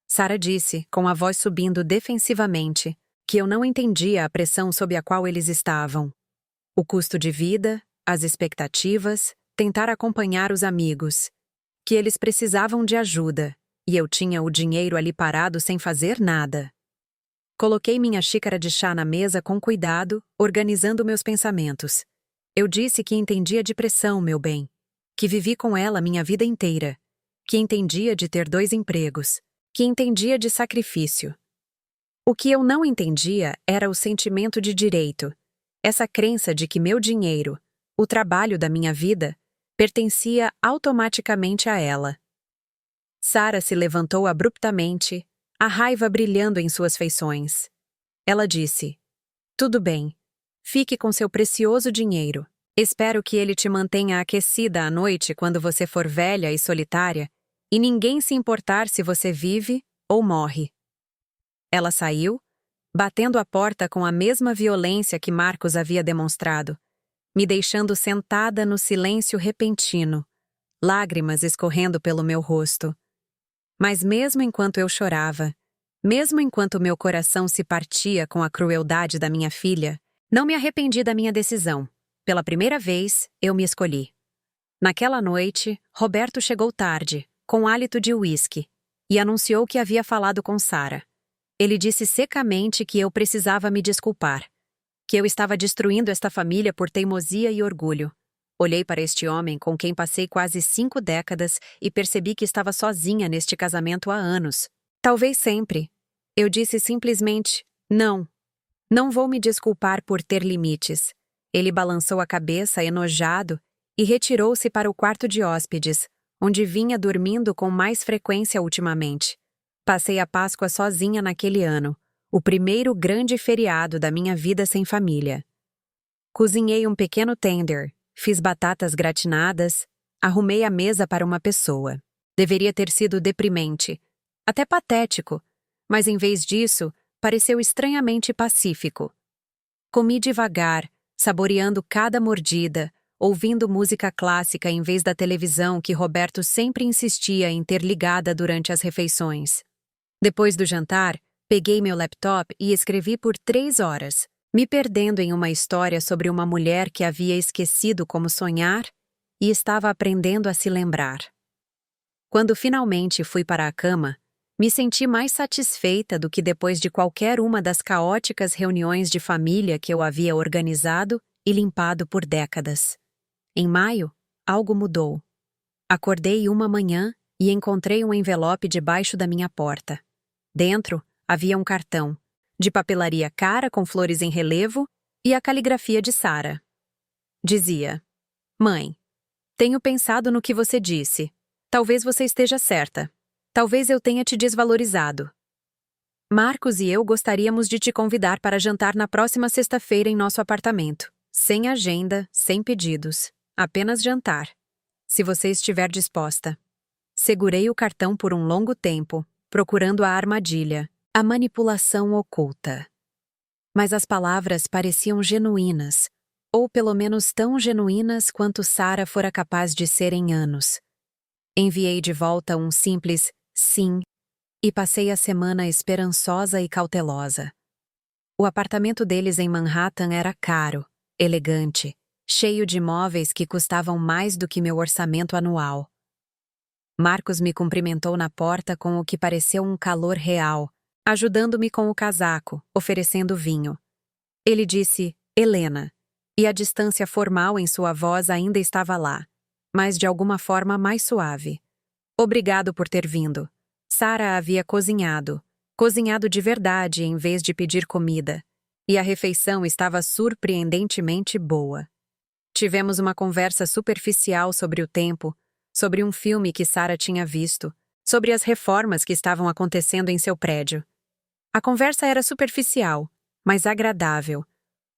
Sarah disse, com a voz subindo defensivamente, que eu não entendia a pressão sob a qual eles estavam. O custo de vida, as expectativas, tentar acompanhar os amigos. Que eles precisavam de ajuda, e eu tinha o dinheiro ali parado sem fazer nada. Coloquei minha xícara de chá na mesa com cuidado, organizando meus pensamentos. Eu disse que entendia de pressão, meu bem. Que vivi com ela minha vida inteira. Que entendia de ter 2 empregos. Que entendia de sacrifício. O que eu não entendia era o sentimento de direito. Essa crença de que meu dinheiro, o trabalho da minha vida, pertencia automaticamente a ela. Sara se levantou abruptamente, a raiva brilhando em suas feições. Ela disse: "Tudo bem. Fique com seu precioso dinheiro. Espero que ele te mantenha aquecida à noite quando você for velha e solitária, e ninguém se importar se você vive ou morre." Ela saiu, batendo a porta com a mesma violência que Marcos havia demonstrado, me deixando sentada no silêncio repentino, lágrimas escorrendo pelo meu rosto. Mas mesmo enquanto eu chorava, mesmo enquanto meu coração se partia com a crueldade da minha filha, não me arrependi da minha decisão. Pela primeira vez, eu me escolhi. Naquela noite, Roberto chegou tarde, com hálito de uísque, e anunciou que havia falado com Sara. Ele disse secamente que eu precisava me desculpar, que eu estava destruindo esta família por teimosia e orgulho. Olhei para este homem com quem passei quase 5 décadas e percebi que estava sozinha neste casamento há anos. Talvez sempre. Eu disse simplesmente, não. Não vou me desculpar por ter limites. Ele balançou a cabeça, enojado, e retirou-se para o quarto de hóspedes, onde vinha dormindo com mais frequência ultimamente. Passei a Páscoa sozinha naquele ano, o primeiro grande feriado da minha vida sem família. Cozinhei um pequeno tender, fiz batatas gratinadas, arrumei a mesa para uma pessoa. Deveria ter sido deprimente, até patético, mas em vez disso, pareceu estranhamente pacífico. Comi devagar, saboreando cada mordida, ouvindo música clássica em vez da televisão que Roberto sempre insistia em ter ligada durante as refeições. Depois do jantar, peguei meu laptop e escrevi por 3 horas, me perdendo em uma história sobre uma mulher que havia esquecido como sonhar e estava aprendendo a se lembrar. Quando finalmente fui para a cama, me senti mais satisfeita do que depois de qualquer uma das caóticas reuniões de família que eu havia organizado e limpado por décadas. Em maio, algo mudou. Acordei uma manhã e encontrei um envelope debaixo da minha porta. Dentro, havia um cartão, de papelaria cara com flores em relevo e a caligrafia de Sara. Dizia: "Mãe, tenho pensado no que você disse. Talvez você esteja certa. Talvez eu tenha te desvalorizado. Marcos e eu gostaríamos de te convidar para jantar na próxima sexta-feira em nosso apartamento. Sem agenda, sem pedidos. Apenas jantar. Se você estiver disposta." Segurei o cartão por um longo tempo, procurando a armadilha, a manipulação oculta. Mas as palavras pareciam genuínas, ou pelo menos tão genuínas quanto Sara fora capaz de ser em anos. Enviei de volta um simples sim e passei a semana esperançosa e cautelosa. O apartamento deles em Manhattan era caro, elegante, cheio de móveis que custavam mais do que meu orçamento anual. Marcos me cumprimentou na porta com o que pareceu um calor real, ajudando-me com o casaco, oferecendo vinho. Ele disse, Helena, e a distância formal em sua voz ainda estava lá, mas de alguma forma mais suave. Obrigado por ter vindo. Sara havia cozinhado de verdade em vez de pedir comida, e a refeição estava surpreendentemente boa. Tivemos uma conversa superficial sobre o tempo, sobre um filme que Sara tinha visto, sobre as reformas que estavam acontecendo em seu prédio. A conversa era superficial, mas agradável.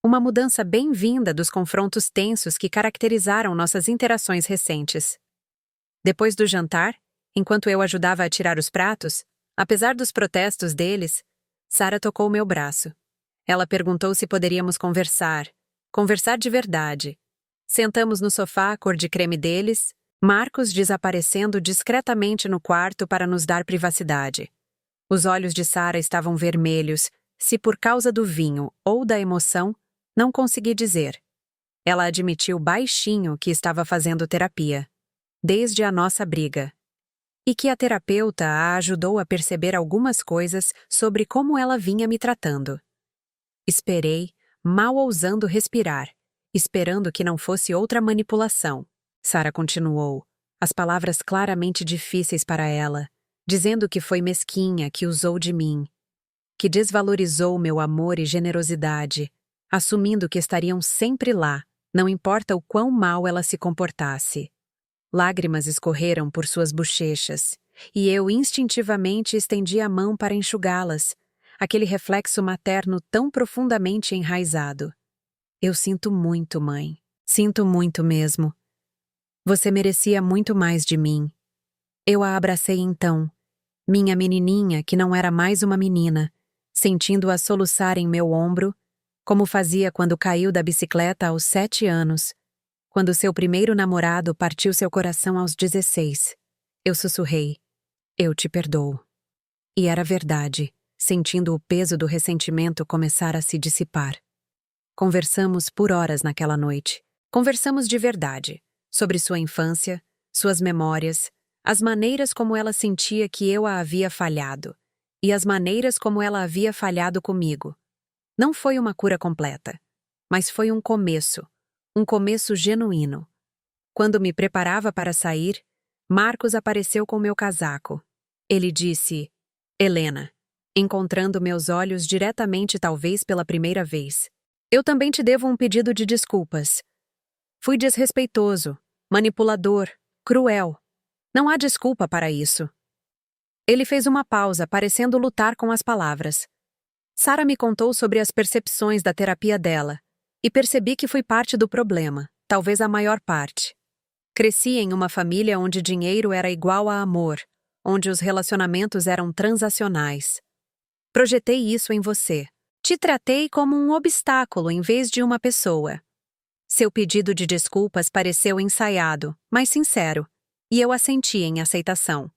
Uma mudança bem-vinda dos confrontos tensos que caracterizaram nossas interações recentes. Depois do jantar, enquanto eu ajudava a tirar os pratos, apesar dos protestos deles, Sara tocou meu braço. Ela perguntou se poderíamos conversar de verdade. Sentamos no sofá cor de creme deles, Marcos desaparecendo discretamente no quarto para nos dar privacidade. Os olhos de Sara estavam vermelhos, Se por causa do vinho ou da emoção, não consegui dizer. Ela admitiu baixinho que estava fazendo terapia, desde a nossa briga. E que a terapeuta a ajudou a perceber algumas coisas sobre como ela vinha me tratando. Esperei, mal ousando respirar, esperando que não fosse outra manipulação. Sara continuou, as palavras claramente difíceis para ela, dizendo que foi mesquinha, que usou de mim, que desvalorizou meu amor e generosidade, assumindo que estariam sempre lá, não importa o quão mal ela se comportasse. Lágrimas escorreram por suas bochechas, e eu instintivamente estendi a mão para enxugá-las, aquele reflexo materno tão profundamente enraizado. Eu sinto muito, mãe. Sinto muito mesmo. Você merecia muito mais de mim. Eu a abracei então, minha menininha que não era mais uma menina, sentindo-a soluçar em meu ombro, como fazia quando caiu da bicicleta aos 7 anos, quando seu primeiro namorado partiu seu coração aos 16. Eu sussurrei, eu te perdoo. E era verdade, sentindo o peso do ressentimento começar a se dissipar. Conversamos por horas naquela noite. Conversamos de verdade, sobre sua infância, suas memórias, as maneiras como ela sentia que eu a havia falhado, e as maneiras como ela havia falhado comigo. Não foi uma cura completa, mas foi um começo genuíno. Quando me preparava para sair, Marcos apareceu com meu casaco. Ele disse, Helena, encontrando meus olhos diretamente talvez pela primeira vez. Eu também te devo um pedido de desculpas. Fui desrespeitoso, manipulador, cruel. Não há desculpa para isso. Ele fez uma pausa, parecendo lutar com as palavras. Sara me contou sobre as percepções da terapia dela, e percebi que fui parte do problema, talvez a maior parte. Cresci em uma família onde dinheiro era igual a amor, onde os relacionamentos eram transacionais. Projetei isso em você. Te tratei como um obstáculo em vez de uma pessoa. Seu pedido de desculpas pareceu ensaiado, mas sincero, e eu assenti em aceitação.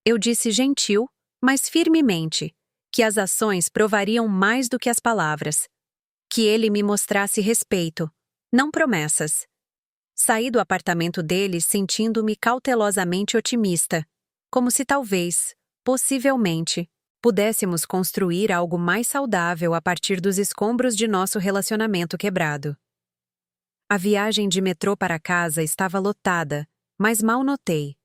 Eu disse gentil, mas firmemente, que as ações provariam mais do que as palavras. Que ele me mostrasse respeito, não promessas. Saí do apartamento dele sentindo-me cautelosamente otimista, como se talvez, possivelmente, pudéssemos construir algo mais saudável a partir dos escombros de nosso relacionamento quebrado. A viagem de metrô para casa estava lotada, mas mal notei,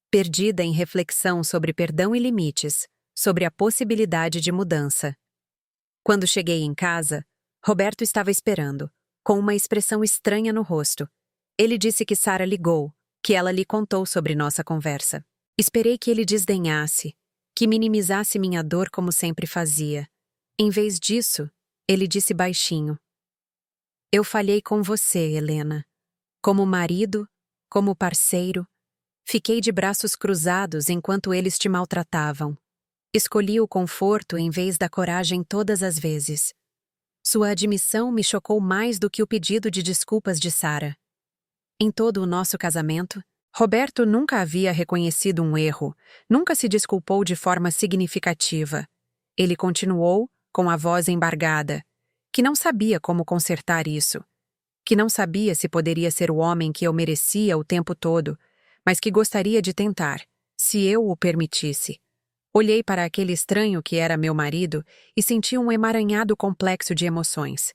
perdida em reflexão sobre perdão e limites, sobre a possibilidade de mudança. Quando cheguei em casa, Roberto estava esperando, com uma expressão estranha no rosto. Ele disse que Sara ligou, que ela lhe contou sobre nossa conversa. Esperei que ele desdenhasse, que minimizasse minha dor como sempre fazia. Em vez disso, ele disse baixinho. Eu falhei com você, Helena. Como marido, como parceiro. Fiquei de braços cruzados enquanto eles te maltratavam. Escolhi o conforto em vez da coragem todas as vezes. Sua admissão me chocou mais do que o pedido de desculpas de Sara. Em todo o nosso casamento, Roberto nunca havia reconhecido um erro, nunca se desculpou de forma significativa. Ele continuou, com a voz embargada, que não sabia como consertar isso, que não sabia se poderia ser o homem que eu merecia o tempo todo, mas que gostaria de tentar, se eu o permitisse. Olhei para aquele estranho que era meu marido e senti um emaranhado complexo de emoções.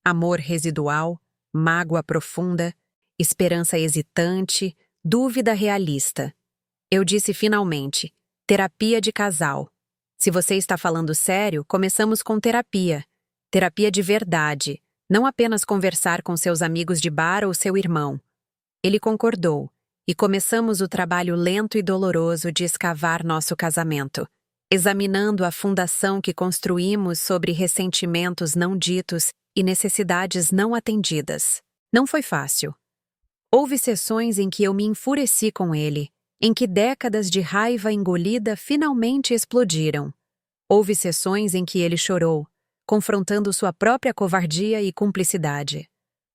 Amor residual, mágoa profunda, esperança hesitante, dúvida realista. Eu disse finalmente, terapia de casal. Se você está falando sério, começamos com terapia. Terapia de verdade, não apenas conversar com seus amigos de bar ou seu irmão. Ele concordou, e começamos o trabalho lento e doloroso de escavar nosso casamento, examinando a fundação que construímos sobre ressentimentos não ditos e necessidades não atendidas. Não foi fácil. Houve sessões em que eu me enfureci com ele, em que décadas de raiva engolida finalmente explodiram. Houve sessões em que ele chorou, confrontando sua própria covardia e cumplicidade.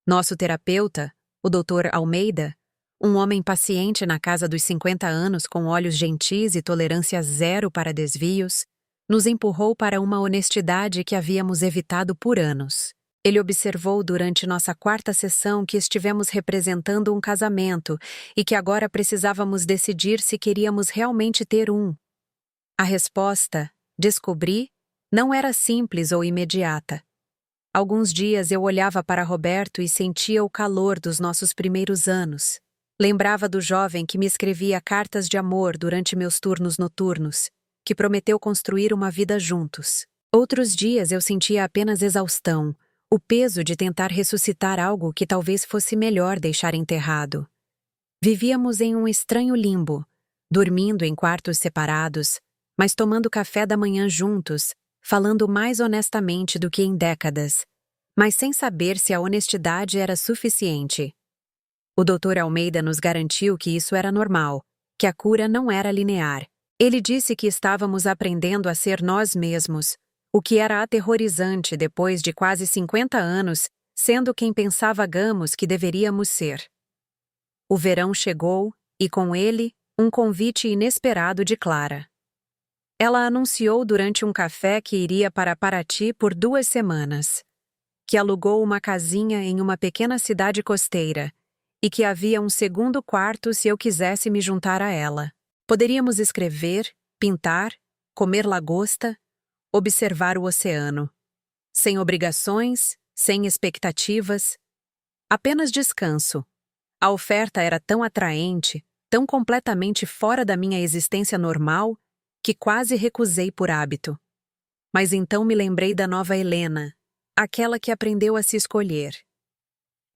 Nosso terapeuta, o Dr. Almeida, um homem paciente na casa dos 50 anos com olhos gentis e tolerância zero para desvios, nos empurrou para uma honestidade que havíamos evitado por anos. Ele observou durante nossa quarta sessão que estivemos representando um casamento e que agora precisávamos decidir se queríamos realmente ter um. A resposta, descobri, não era simples ou imediata. Alguns dias eu olhava para Roberto e sentia o calor dos nossos primeiros anos. Lembrava do jovem que me escrevia cartas de amor durante meus turnos noturnos, que prometeu construir uma vida juntos. Outros dias eu sentia apenas exaustão, o peso de tentar ressuscitar algo que talvez fosse melhor deixar enterrado. Vivíamos em um estranho limbo, dormindo em quartos separados, mas tomando café da manhã juntos, falando mais honestamente do que em décadas, mas sem saber se a honestidade era suficiente. O Dr. Almeida nos garantiu que isso era normal, que a cura não era linear. Ele disse que estávamos aprendendo a ser nós mesmos, o que era aterrorizante depois de quase 50 anos, sendo quem pensávamos que deveríamos ser. O verão chegou, e com ele, um convite inesperado de Clara. Ela anunciou durante um café que iria para Paraty por 2 semanas, que alugou uma casinha em uma pequena cidade costeira, e que havia um segundo quarto se eu quisesse me juntar a ela. Poderíamos escrever, pintar, comer lagosta, observar o oceano. Sem obrigações, sem expectativas. Apenas descanso. A oferta era tão atraente, tão completamente fora da minha existência normal, que quase recusei por hábito. Mas então me lembrei da nova Helena, aquela que aprendeu a se escolher.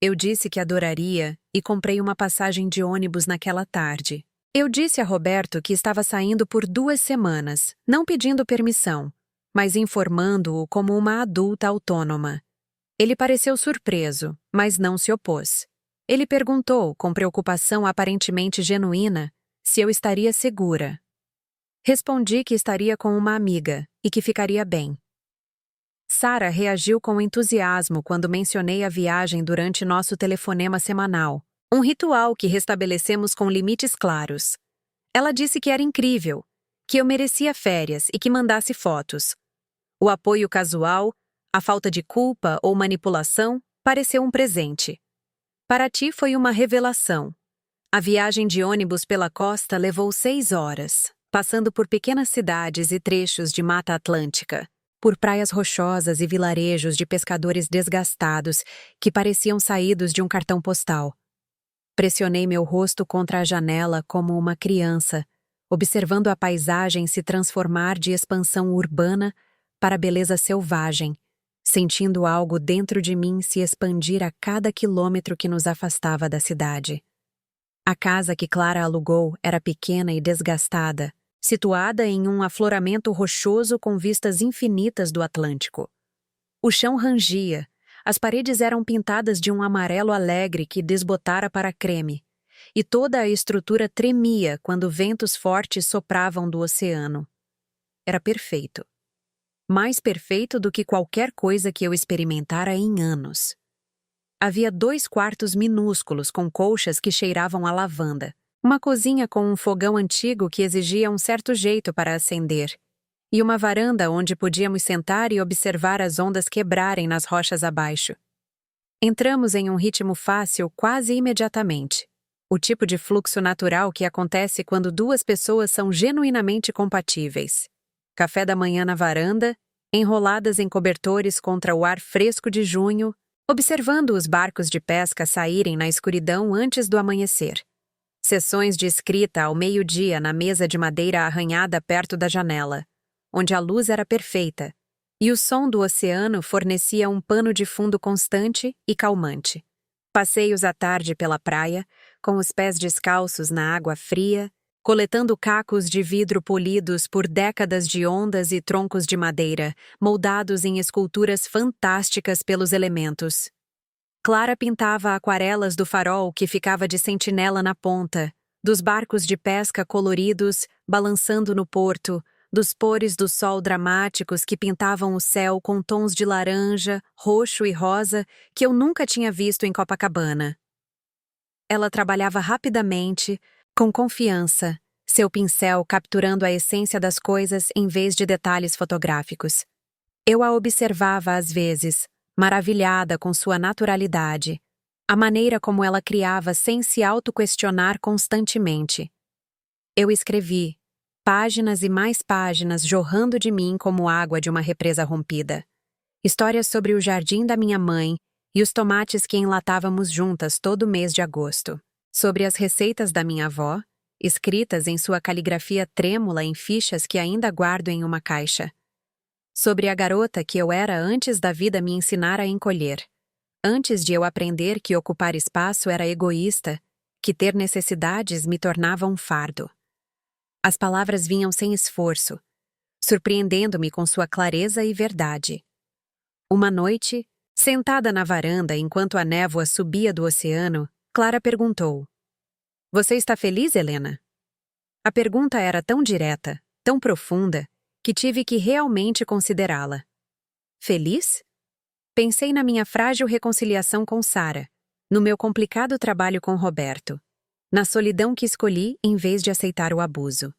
Eu disse que adoraria e comprei uma passagem de ônibus naquela tarde. Eu disse a Roberto que estava saindo por 2 semanas, não pedindo permissão, mas informando-o como uma adulta autônoma. Ele pareceu surpreso, mas não se opôs. Ele perguntou, com preocupação aparentemente genuína, se eu estaria segura. Respondi que estaria com uma amiga e que ficaria bem. Sara reagiu com entusiasmo quando mencionei a viagem durante nosso telefonema semanal, um ritual que restabelecemos com limites claros. Ela disse que era incrível, que eu merecia férias e que mandasse fotos. O apoio casual, a falta de culpa ou manipulação, pareceu um presente. Paraty foi uma revelação. A viagem de ônibus pela costa levou 6 horas, passando por pequenas cidades e trechos de Mata Atlântica, por praias rochosas e vilarejos de pescadores desgastados que pareciam saídos de um cartão postal. Pressionei meu rosto contra a janela como uma criança, observando a paisagem se transformar de expansão urbana para beleza selvagem, sentindo algo dentro de mim se expandir a cada quilômetro que nos afastava da cidade. A casa que Clara alugou era pequena e desgastada, situada em um afloramento rochoso com vistas infinitas do Atlântico. O chão rangia, as paredes eram pintadas de um amarelo alegre que desbotara para creme, e toda a estrutura tremia quando ventos fortes sopravam do oceano. Era perfeito. Mais perfeito do que qualquer coisa que eu experimentara em anos. Havia 2 quartos minúsculos com colchas que cheiravam a lavanda, uma cozinha com um fogão antigo que exigia um certo jeito para acender, e uma varanda onde podíamos sentar e observar as ondas quebrarem nas rochas abaixo. Entramos em um ritmo fácil quase imediatamente, o tipo de fluxo natural que acontece quando 2 pessoas são genuinamente compatíveis. Café da manhã na varanda, enroladas em cobertores contra o ar fresco de junho, observando os barcos de pesca saírem na escuridão antes do amanhecer. Sessões de escrita ao meio-dia na mesa de madeira arranhada perto da janela, onde a luz era perfeita, e o som do oceano fornecia um pano de fundo constante e calmante. Passeios à tarde pela praia, com os pés descalços na água fria, coletando cacos de vidro polidos por décadas de ondas e troncos de madeira, moldados em esculturas fantásticas pelos elementos. Clara pintava aquarelas do farol que ficava de sentinela na ponta, dos barcos de pesca coloridos balançando no porto, dos pores do sol dramáticos que pintavam o céu com tons de laranja, roxo e rosa que eu nunca tinha visto em Copacabana. Ela trabalhava rapidamente, com confiança, seu pincel capturando a essência das coisas em vez de detalhes fotográficos. Eu a observava às vezes, maravilhada com sua naturalidade, a maneira como ela criava sem se auto-questionar constantemente. Eu escrevi, páginas e mais páginas jorrando de mim como água de uma represa rompida. Histórias sobre o jardim da minha mãe e os tomates que enlatávamos juntas todo mês de agosto. Sobre as receitas da minha avó, escritas em sua caligrafia trêmula em fichas que ainda guardo em uma caixa. Sobre a garota que eu era antes da vida me ensinar a encolher. Antes de eu aprender que ocupar espaço era egoísta, que ter necessidades me tornava um fardo. As palavras vinham sem esforço, surpreendendo-me com sua clareza e verdade. Uma noite, sentada na varanda enquanto a névoa subia do oceano, Clara perguntou: "Você está feliz, Helena?" A pergunta era tão direta, tão profunda, que tive que realmente considerá-la. Feliz? Pensei na minha frágil reconciliação com Sara, no meu complicado trabalho com Roberto, na solidão que escolhi em vez de aceitar o abuso.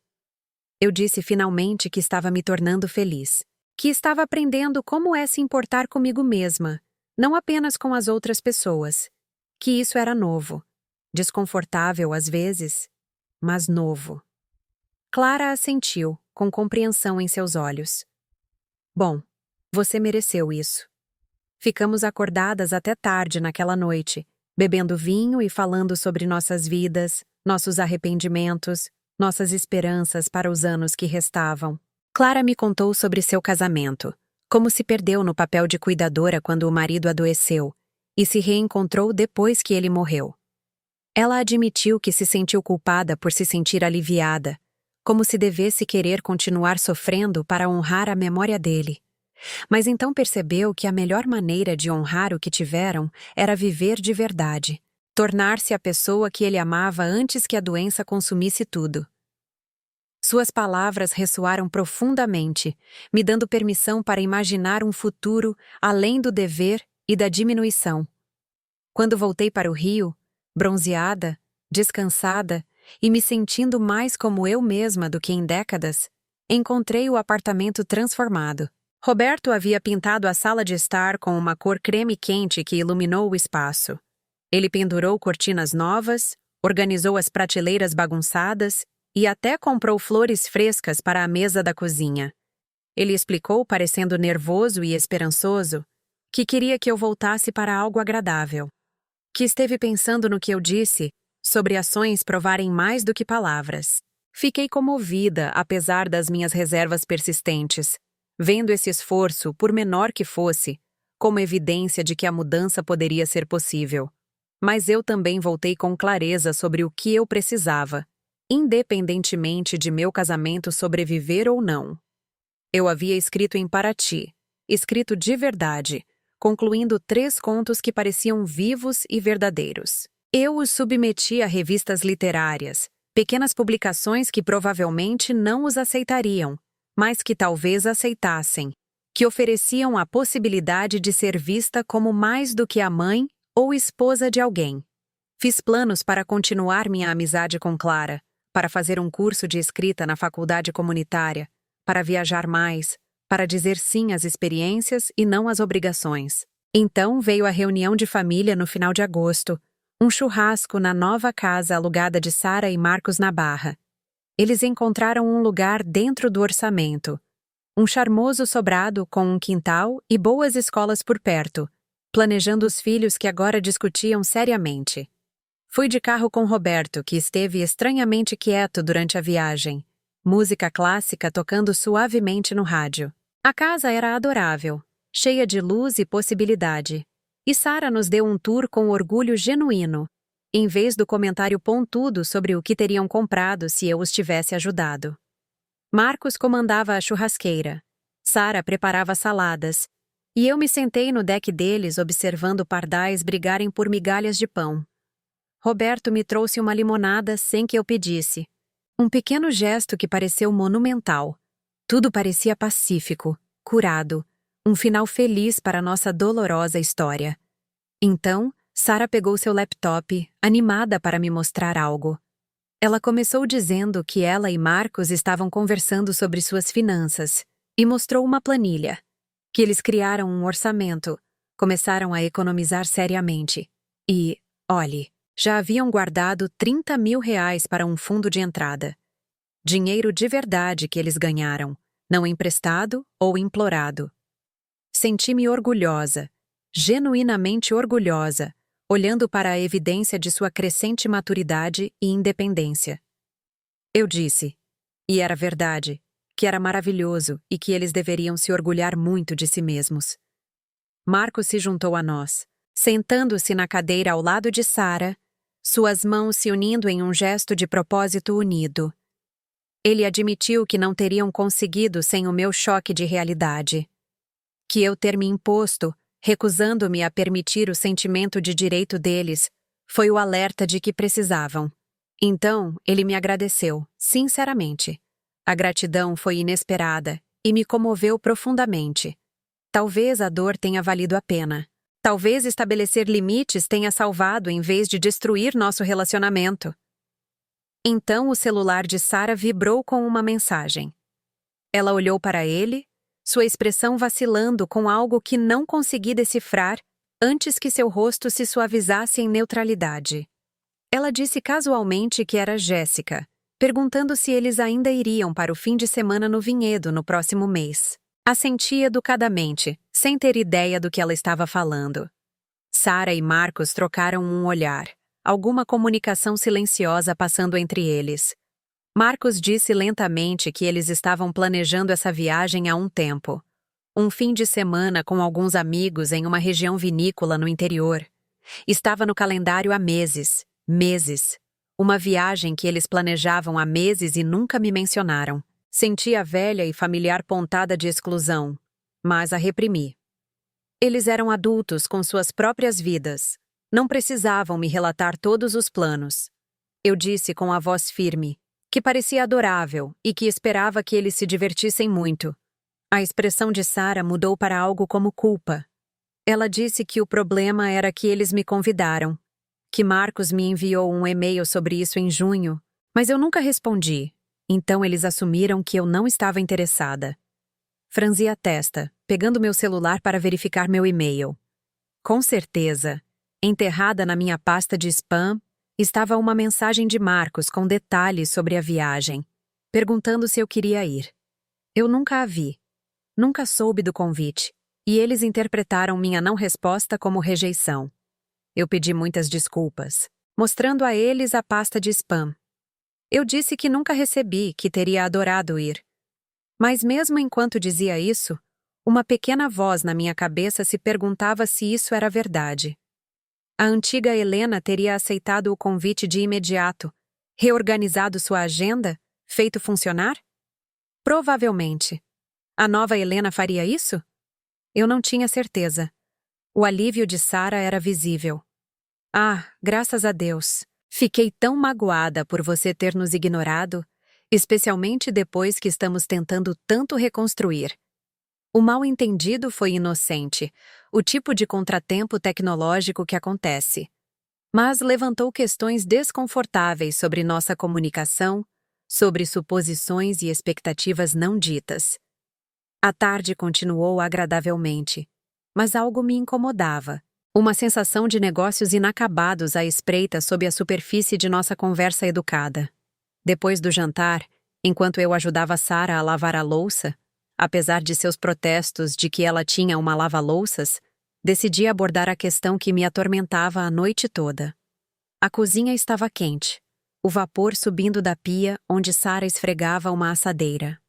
Eu disse finalmente que estava me tornando feliz, que estava aprendendo como é se importar comigo mesma, não apenas com as outras pessoas, que isso era novo, desconfortável às vezes, mas novo. Clara assentiu, com compreensão em seus olhos. Bom, você mereceu isso. Ficamos acordadas até tarde naquela noite, bebendo vinho e falando sobre nossas vidas, nossos arrependimentos, nossas esperanças para os anos que restavam. Clara me contou sobre seu casamento, como se perdeu no papel de cuidadora quando o marido adoeceu e se reencontrou depois que ele morreu. Ela admitiu que se sentiu culpada por se sentir aliviada, como se devesse querer continuar sofrendo para honrar a memória dele. Mas então percebeu que a melhor maneira de honrar o que tiveram era viver de verdade, tornar-se a pessoa que ele amava antes que a doença consumisse tudo. Suas palavras ressoaram profundamente, me dando permissão para imaginar um futuro além do dever e da diminuição. Quando voltei para o Rio, bronzeada, descansada e me sentindo mais como eu mesma do que em décadas, encontrei o apartamento transformado. Roberto havia pintado a sala de estar com uma cor creme quente que iluminou o espaço. Ele pendurou cortinas novas, organizou as prateleiras bagunçadas e até comprou flores frescas para a mesa da cozinha. Ele explicou, parecendo nervoso e esperançoso, que queria que eu voltasse para algo agradável. Que esteve pensando no que eu disse, sobre ações provarem mais do que palavras. Fiquei comovida, apesar das minhas reservas persistentes, vendo esse esforço, por menor que fosse, como evidência de que a mudança poderia ser possível. Mas eu também voltei com clareza sobre o que eu precisava, independentemente de meu casamento sobreviver ou não. Eu havia escrito em Paraty, escrito de verdade, concluindo 3 contos que pareciam vivos e verdadeiros. Eu os submeti a revistas literárias, pequenas publicações que provavelmente não os aceitariam, mas que talvez aceitassem, que ofereciam a possibilidade de ser vista como mais do que a mãe ou esposa de alguém. Fiz planos para continuar minha amizade com Clara, para fazer um curso de escrita na faculdade comunitária, para viajar mais, para dizer sim às experiências e não às obrigações. Então veio a reunião de família no final de agosto, um churrasco na nova casa alugada de Sara e Marcos na Barra. Eles encontraram um lugar dentro do orçamento, um charmoso sobrado com um quintal e boas escolas por perto, planejando os filhos que agora discutiam seriamente. Fui de carro com Roberto, que esteve estranhamente quieto durante a viagem, música clássica tocando suavemente no rádio. A casa era adorável, cheia de luz e possibilidade, e Sara nos deu um tour com orgulho genuíno, em vez do comentário pontudo sobre o que teriam comprado se eu os tivesse ajudado. Marcos comandava a churrasqueira, Sara preparava saladas, e eu me sentei no deck deles observando pardais brigarem por migalhas de pão. Roberto me trouxe uma limonada sem que eu pedisse. Um pequeno gesto que pareceu monumental. Tudo parecia pacífico, curado, um final feliz para nossa dolorosa história. Então, Sara pegou seu laptop, animada para me mostrar algo. Ela começou dizendo que ela e Marcos estavam conversando sobre suas finanças e mostrou uma planilha, que eles criaram um orçamento, começaram a economizar seriamente e, olhe, já haviam guardado R$ 30.000 para um fundo de entrada. Dinheiro de verdade que eles ganharam, não emprestado ou implorado. Senti-me orgulhosa, genuinamente orgulhosa, olhando para a evidência de sua crescente maturidade e independência. Eu disse, e era verdade, que era maravilhoso e que eles deveriam se orgulhar muito de si mesmos. Marcos se juntou a nós, sentando-se na cadeira ao lado de Sara, suas mãos se unindo em um gesto de propósito unido. Ele admitiu que não teriam conseguido sem o meu choque de realidade. Que eu ter me imposto, recusando-me a permitir o sentimento de direito deles, foi o alerta de que precisavam. Então, ele me agradeceu, sinceramente. A gratidão foi inesperada e me comoveu profundamente. Talvez a dor tenha valido a pena. Talvez estabelecer limites tenha salvado em vez de destruir nosso relacionamento. Então o celular de Sara vibrou com uma mensagem. Ela olhou para ele, sua expressão vacilando com algo que não consegui decifrar antes que seu rosto se suavizasse em neutralidade. Ela disse casualmente que era Jéssica, perguntando se eles ainda iriam para o fim de semana no vinhedo no próximo mês. Assenti educadamente, sem ter ideia do que ela estava falando. Sara e Marcos trocaram um olhar, alguma comunicação silenciosa passando entre eles. Marcos disse lentamente que eles estavam planejando essa viagem há um tempo. Um fim de semana com alguns amigos em uma região vinícola no interior. Estava no calendário há meses. Meses. Uma viagem que eles planejavam há meses e nunca me mencionaram. Senti a velha e familiar pontada de exclusão, mas a reprimi. Eles eram adultos com suas próprias vidas. Não precisavam me relatar todos os planos. Eu disse com a voz firme, que parecia adorável e que esperava que eles se divertissem muito. A expressão de Sara mudou para algo como culpa. Ela disse que o problema era que eles me convidaram, que Marcos me enviou um e-mail sobre isso em junho, mas eu nunca respondi. Então eles assumiram que eu não estava interessada. Franzi a testa, pegando meu celular para verificar meu e-mail. Com certeza, enterrada na minha pasta de spam, estava uma mensagem de Marcos com detalhes sobre a viagem, perguntando se eu queria ir. Eu nunca a vi. Nunca soube do convite, e eles interpretaram minha não resposta como rejeição. Eu pedi muitas desculpas, mostrando a eles a pasta de spam. Eu disse que nunca recebi, que teria adorado ir. Mas mesmo enquanto dizia isso, uma pequena voz na minha cabeça se perguntava se isso era verdade. A antiga Helena teria aceitado o convite de imediato, reorganizado sua agenda, feito funcionar? Provavelmente. A nova Helena faria isso? Eu não tinha certeza. O alívio de Sara era visível. Ah, graças a Deus. Fiquei tão magoada por você ter nos ignorado, especialmente depois que estamos tentando tanto reconstruir. O mal-entendido foi inocente, o tipo de contratempo tecnológico que acontece. Mas levantou questões desconfortáveis sobre nossa comunicação, sobre suposições e expectativas não ditas. A tarde continuou agradavelmente, mas algo me incomodava. Uma sensação de negócios inacabados à espreita sob a superfície de nossa conversa educada. Depois do jantar, enquanto eu ajudava Sara a lavar a louça, apesar de seus protestos de que ela tinha uma lava-louças, decidi abordar a questão que me atormentava a noite toda. A cozinha estava quente, o vapor subindo da pia onde Sara esfregava uma assadeira.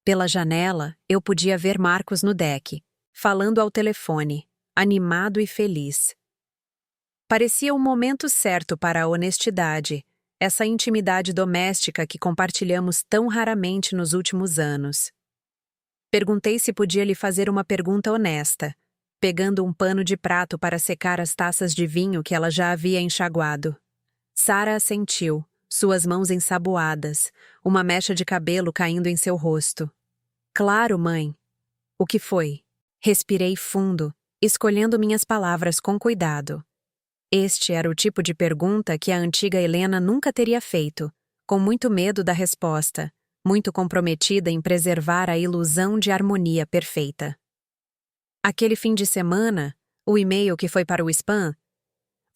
Pela janela, eu podia ver Marcos no deck, falando ao telefone, animado e feliz. Parecia o momento certo para a honestidade, essa intimidade doméstica que compartilhamos tão raramente nos últimos anos. Perguntei se podia lhe fazer uma pergunta honesta, pegando um pano de prato para secar as taças de vinho que ela já havia enxaguado. Sara assentiu, suas mãos ensaboadas, uma mecha de cabelo caindo em seu rosto. Claro, mãe. O que foi? Respirei fundo, escolhendo minhas palavras com cuidado. Este era o tipo de pergunta que a antiga Helena nunca teria feito, com muito medo da resposta, muito comprometida em preservar a ilusão de harmonia perfeita. Aquele fim de semana, o e-mail que foi para o spam,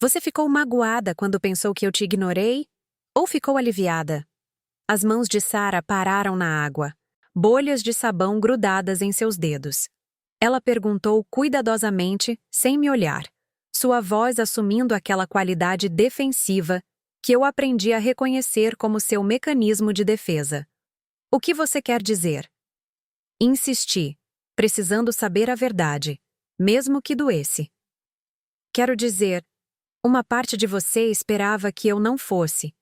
você ficou magoada quando pensou que eu te ignorei? Ou ficou aliviada? As mãos de Sara pararam na água, bolhas de sabão grudadas em seus dedos. Ela perguntou cuidadosamente, sem me olhar, sua voz assumindo aquela qualidade defensiva que eu aprendi a reconhecer como seu mecanismo de defesa. O que você quer dizer? Insisti, precisando saber a verdade, mesmo que doesse. Quero dizer, uma parte de você esperava que eu não fosse,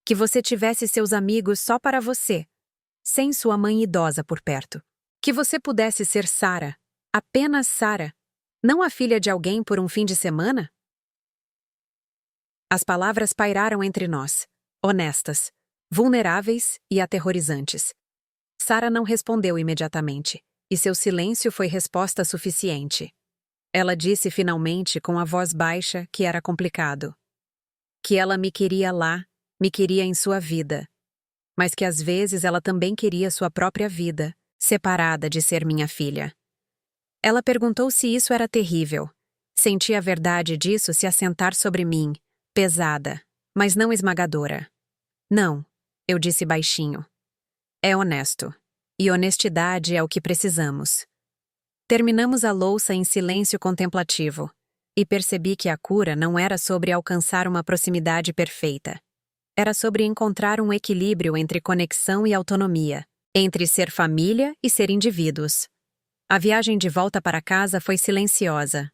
que você tivesse seus amigos só para você, sem sua mãe idosa por perto. Que você pudesse ser Sara, apenas Sara, não a filha de alguém por um fim de semana? As palavras pairaram entre nós, honestas, vulneráveis e aterrorizantes. Sara não respondeu imediatamente, e seu silêncio foi resposta suficiente. Ela disse finalmente com a voz baixa que era complicado. Que ela me queria lá, me queria em sua vida. Mas que às vezes ela também queria sua própria vida, separada de ser minha filha. Ela perguntou se isso era terrível. Senti a verdade disso se assentar sobre mim, pesada, mas não esmagadora. Não, eu disse baixinho. É honesto. E honestidade é o que precisamos. Terminamos a louça em silêncio contemplativo, e percebi que a cura não era sobre alcançar uma proximidade perfeita. Era sobre encontrar um equilíbrio entre conexão e autonomia, entre ser família e ser indivíduos. A viagem de volta para casa foi silenciosa.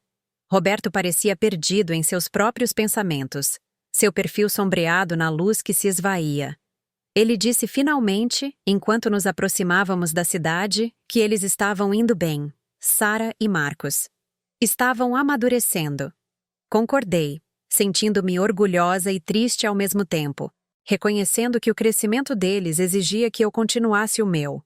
Roberto parecia perdido em seus próprios pensamentos, seu perfil sombreado na luz que se esvaía. Ele disse finalmente, enquanto nos aproximávamos da cidade, que eles estavam indo bem, Sara e Marcos. Estavam amadurecendo. Concordei, sentindo-me orgulhosa e triste ao mesmo tempo, reconhecendo que o crescimento deles exigia que eu continuasse o meu.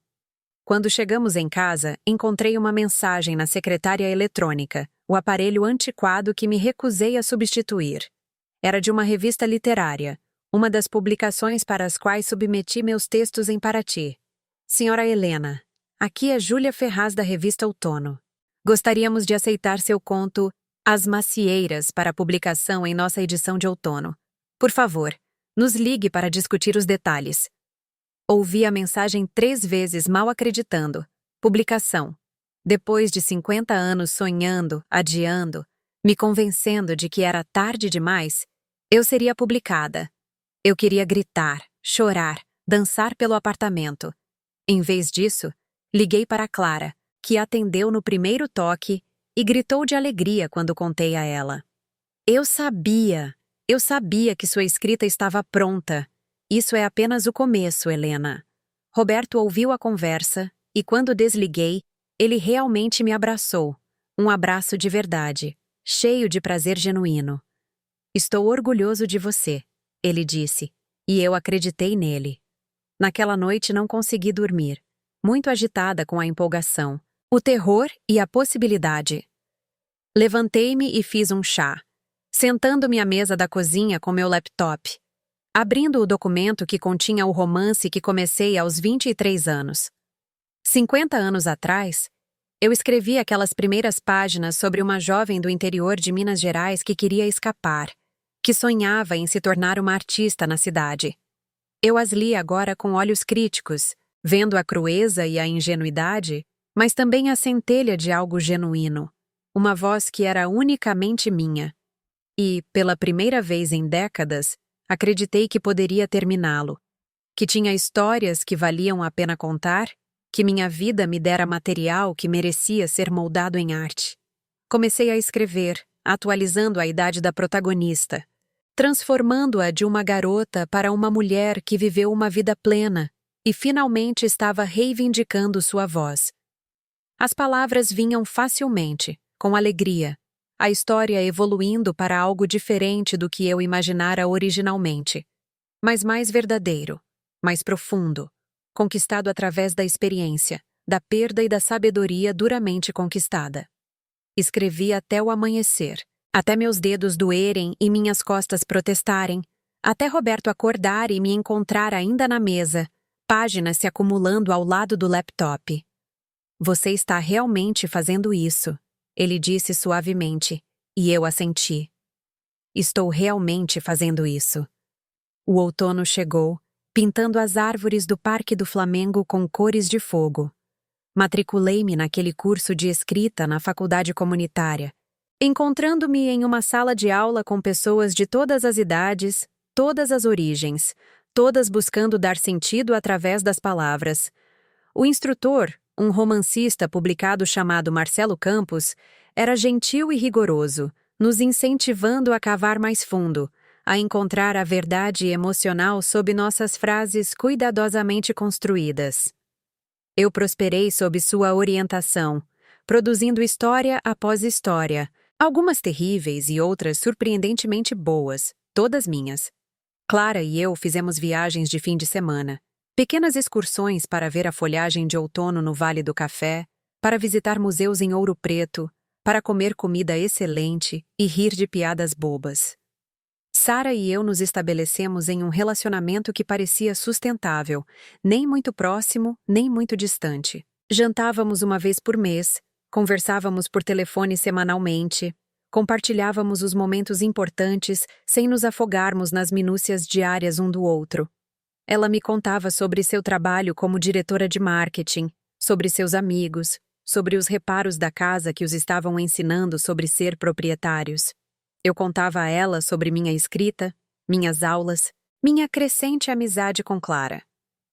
Quando chegamos em casa, encontrei uma mensagem na secretária eletrônica, o aparelho antiquado que me recusei a substituir. Era de uma revista literária, uma das publicações para as quais submeti meus textos em Paraty. Senhora Helena, aqui é Júlia Ferraz da revista Outono. Gostaríamos de aceitar seu conto As Macieiras para publicação em nossa edição de outono. Por favor, nos ligue para discutir os detalhes. Ouvi a mensagem 3 vezes mal acreditando. Publicação. Depois de 50 anos sonhando, adiando, me convencendo de que era tarde demais, eu seria publicada. Eu queria gritar, chorar, dançar pelo apartamento. Em vez disso, liguei para Clara, que atendeu no primeiro toque e gritou de alegria quando contei a ela. Eu sabia que sua escrita estava pronta. Isso é apenas o começo, Helena. Roberto ouviu a conversa e, quando desliguei, ele realmente me abraçou. Um abraço de verdade, cheio de prazer genuíno. Estou orgulhoso de você, ele disse, e eu acreditei nele. Naquela noite não consegui dormir, muito agitada com a empolgação, o terror e a possibilidade. Levantei-me e fiz um chá, sentando-me à mesa da cozinha com meu laptop, abrindo o documento que continha o romance que comecei aos 23 anos. 50 anos atrás, eu escrevi aquelas primeiras páginas sobre uma jovem do interior de Minas Gerais que queria escapar, que sonhava em se tornar uma artista na cidade. Eu as li agora com olhos críticos, vendo a crueza e a ingenuidade, mas também a centelha de algo genuíno, uma voz que era unicamente minha. E, pela primeira vez em décadas, acreditei que poderia terminá-lo, que tinha histórias que valiam a pena contar, que minha vida me dera material que merecia ser moldado em arte. Comecei a escrever, atualizando a idade da protagonista, transformando-a de uma garota para uma mulher que viveu uma vida plena e finalmente estava reivindicando sua voz. As palavras vinham facilmente, com alegria, a história evoluindo para algo diferente do que eu imaginara originalmente, mas mais verdadeiro, mais profundo, conquistado através da experiência, da perda e da sabedoria duramente conquistada. Escrevi até o amanhecer, até meus dedos doerem e minhas costas protestarem, até Roberto acordar e me encontrar ainda na mesa, páginas se acumulando ao lado do laptop. Você está realmente fazendo isso, ele disse suavemente, e eu assenti. Estou realmente fazendo isso. O outono chegou, pintando as árvores do Parque do Flamengo com cores de fogo. Matriculei-me naquele curso de escrita na faculdade comunitária, encontrando-me em uma sala de aula com pessoas de todas as idades, todas as origens, todas buscando dar sentido através das palavras. O instrutor, um romancista publicado chamado Marcelo Campos, era gentil e rigoroso, nos incentivando a cavar mais fundo, a encontrar a verdade emocional sob nossas frases cuidadosamente construídas. Eu prosperei sob sua orientação, produzindo história após história, algumas terríveis e outras surpreendentemente boas, todas minhas. Clara e eu fizemos viagens de fim de semana, pequenas excursões para ver a folhagem de outono no Vale do Café, para visitar museus em Ouro Preto, para comer comida excelente e rir de piadas bobas. Sara e eu nos estabelecemos em um relacionamento que parecia sustentável, nem muito próximo, nem muito distante. Jantávamos uma vez por mês, conversávamos por telefone semanalmente, compartilhávamos os momentos importantes sem nos afogarmos nas minúcias diárias um do outro. Ela me contava sobre seu trabalho como diretora de marketing, sobre seus amigos, sobre os reparos da casa que os estavam ensinando sobre ser proprietários. Eu contava a ela sobre minha escrita, minhas aulas, minha crescente amizade com Clara.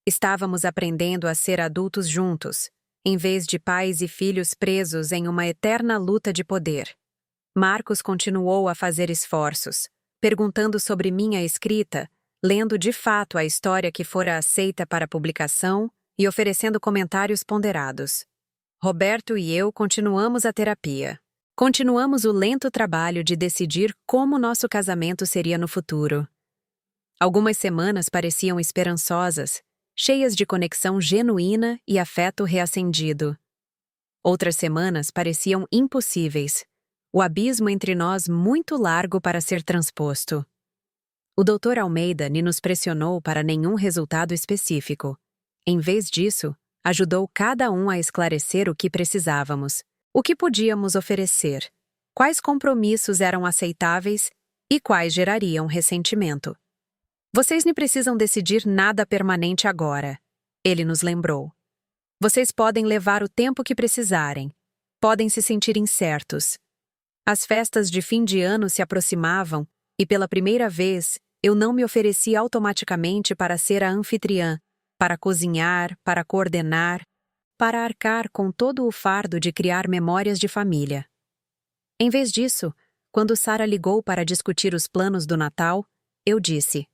Estávamos aprendendo a ser adultos juntos, em vez de pais e filhos presos em uma eterna luta de poder. Marcos continuou a fazer esforços, perguntando sobre minha escrita, lendo de fato a história que fora aceita para publicação e oferecendo comentários ponderados. Roberto e eu continuamos a terapia. Continuamos o lento trabalho de decidir como nosso casamento seria no futuro. Algumas semanas pareciam esperançosas, cheias de conexão genuína e afeto reacendido. Outras semanas pareciam impossíveis, o abismo entre nós muito largo para ser transposto. O Dr. Almeida nos pressionou para nenhum resultado específico. Em vez disso, ajudou cada um a esclarecer o que precisávamos, o que podíamos oferecer, quais compromissos eram aceitáveis e quais gerariam ressentimento. Vocês não precisam decidir nada permanente agora, ele nos lembrou. Vocês podem levar o tempo que precisarem, podem se sentir incertos. As festas de fim de ano se aproximavam e, pela primeira vez, eu não me ofereci automaticamente para ser a anfitriã, para cozinhar, para coordenar, para arcar com todo o fardo de criar memórias de família. Em vez disso, quando Sara ligou para discutir os planos do Natal, eu disse: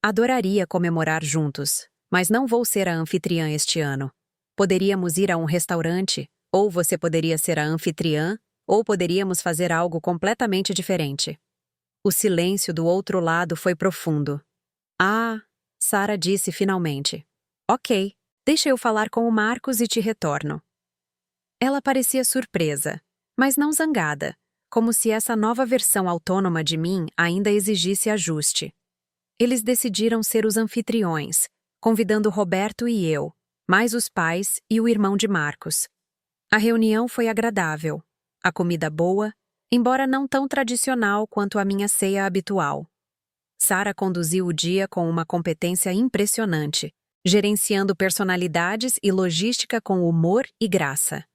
adoraria comemorar juntos, mas não vou ser a anfitriã este ano. Poderíamos ir a um restaurante, ou você poderia ser a anfitriã, ou poderíamos fazer algo completamente diferente. O silêncio do outro lado foi profundo. Ah, Sara disse finalmente. Ok. Deixa eu falar com o Marcos e te retorno. Ela parecia surpresa, mas não zangada, como se essa nova versão autônoma de mim ainda exigisse ajuste. Eles decidiram ser os anfitriões, convidando Roberto e eu, mais os pais e o irmão de Marcos. A reunião foi agradável, a comida boa, embora não tão tradicional quanto a minha ceia habitual. Sara conduziu o dia com uma competência impressionante, gerenciando personalidades e logística com humor e graça.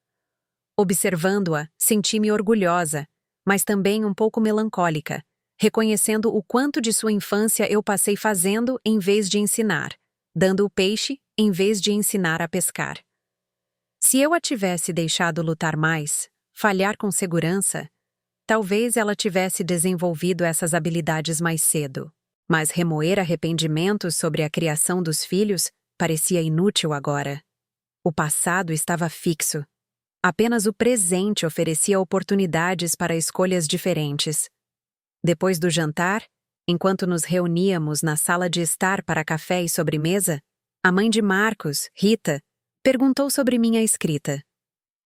Observando-a, senti-me orgulhosa, mas também um pouco melancólica, reconhecendo o quanto de sua infância eu passei fazendo em vez de ensinar, dando o peixe em vez de ensinar a pescar. Se eu a tivesse deixado lutar mais, falhar com segurança, talvez ela tivesse desenvolvido essas habilidades mais cedo. Mas remoer arrependimentos sobre a criação dos filhos parecia inútil agora. O passado estava fixo. Apenas o presente oferecia oportunidades para escolhas diferentes. Depois do jantar, enquanto nos reuníamos na sala de estar para café e sobremesa, a mãe de Marcos, Rita, perguntou sobre minha escrita.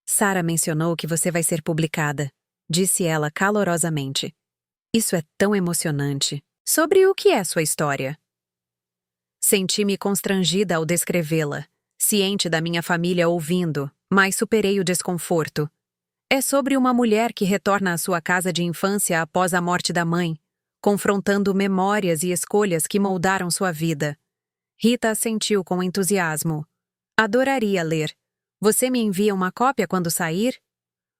Sara mencionou que você vai ser publicada, disse ela calorosamente. Isso é tão emocionante. Sobre o que é sua história? Senti-me constrangida ao descrevê-la, ciente da minha família ouvindo, mas superei o desconforto. É sobre uma mulher que retorna à sua casa de infância após a morte da mãe, confrontando memórias e escolhas que moldaram sua vida. Rita assentiu com entusiasmo. Adoraria ler. Você me envia uma cópia quando sair?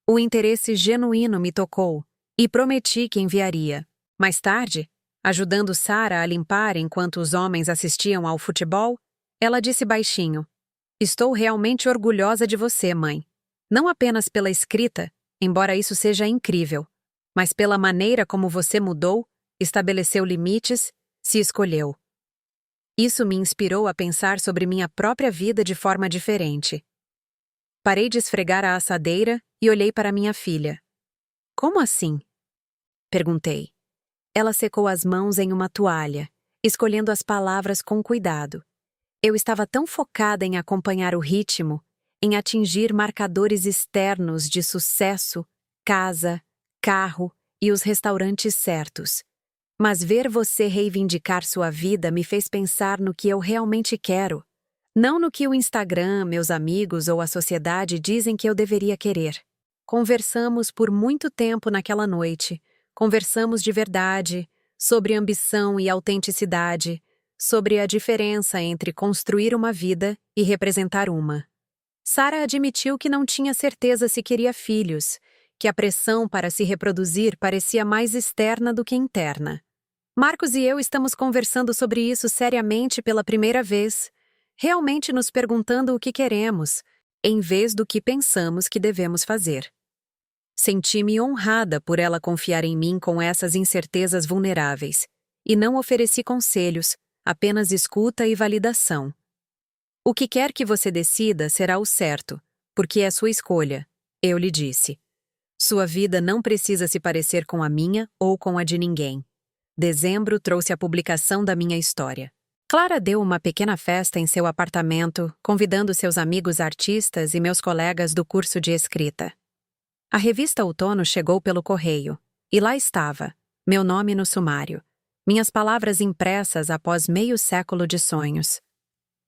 O interesse genuíno me tocou, e prometi que enviaria. Mais tarde, ajudando Sara a limpar enquanto os homens assistiam ao futebol, ela disse baixinho: Estou realmente orgulhosa de você, mãe. Não apenas pela escrita, embora isso seja incrível, mas pela maneira como você mudou, estabeleceu limites, se escolheu. Isso me inspirou a pensar sobre minha própria vida de forma diferente. Parei de esfregar a assadeira e olhei para minha filha. Como assim? Perguntei. Ela secou as mãos em uma toalha, escolhendo as palavras com cuidado. Eu estava tão focada em acompanhar o ritmo, em atingir marcadores externos de sucesso, casa, carro e os restaurantes certos. Mas ver você reivindicar sua vida me fez pensar no que eu realmente quero, não no que o Instagram, meus amigos ou a sociedade dizem que eu deveria querer. Conversamos por muito tempo naquela noite. Conversamos de verdade, sobre ambição e autenticidade, sobre a diferença entre construir uma vida e representar uma. Sara admitiu que não tinha certeza se queria filhos, que a pressão para se reproduzir parecia mais externa do que interna. Marcos e eu estamos conversando sobre isso seriamente pela primeira vez, realmente nos perguntando o que queremos, em vez do que pensamos que devemos fazer. Senti-me honrada por ela confiar em mim com essas incertezas vulneráveis, e não ofereci conselhos, apenas escuta e validação. O que quer que você decida será o certo, porque é sua escolha, eu lhe disse. Sua vida não precisa se parecer com a minha ou com a de ninguém. Dezembro trouxe a publicação da minha história. Clara deu uma pequena festa em seu apartamento, convidando seus amigos artistas e meus colegas do curso de escrita. A revista Outono chegou pelo correio, e lá estava, meu nome no sumário, minhas palavras impressas após meio século de sonhos.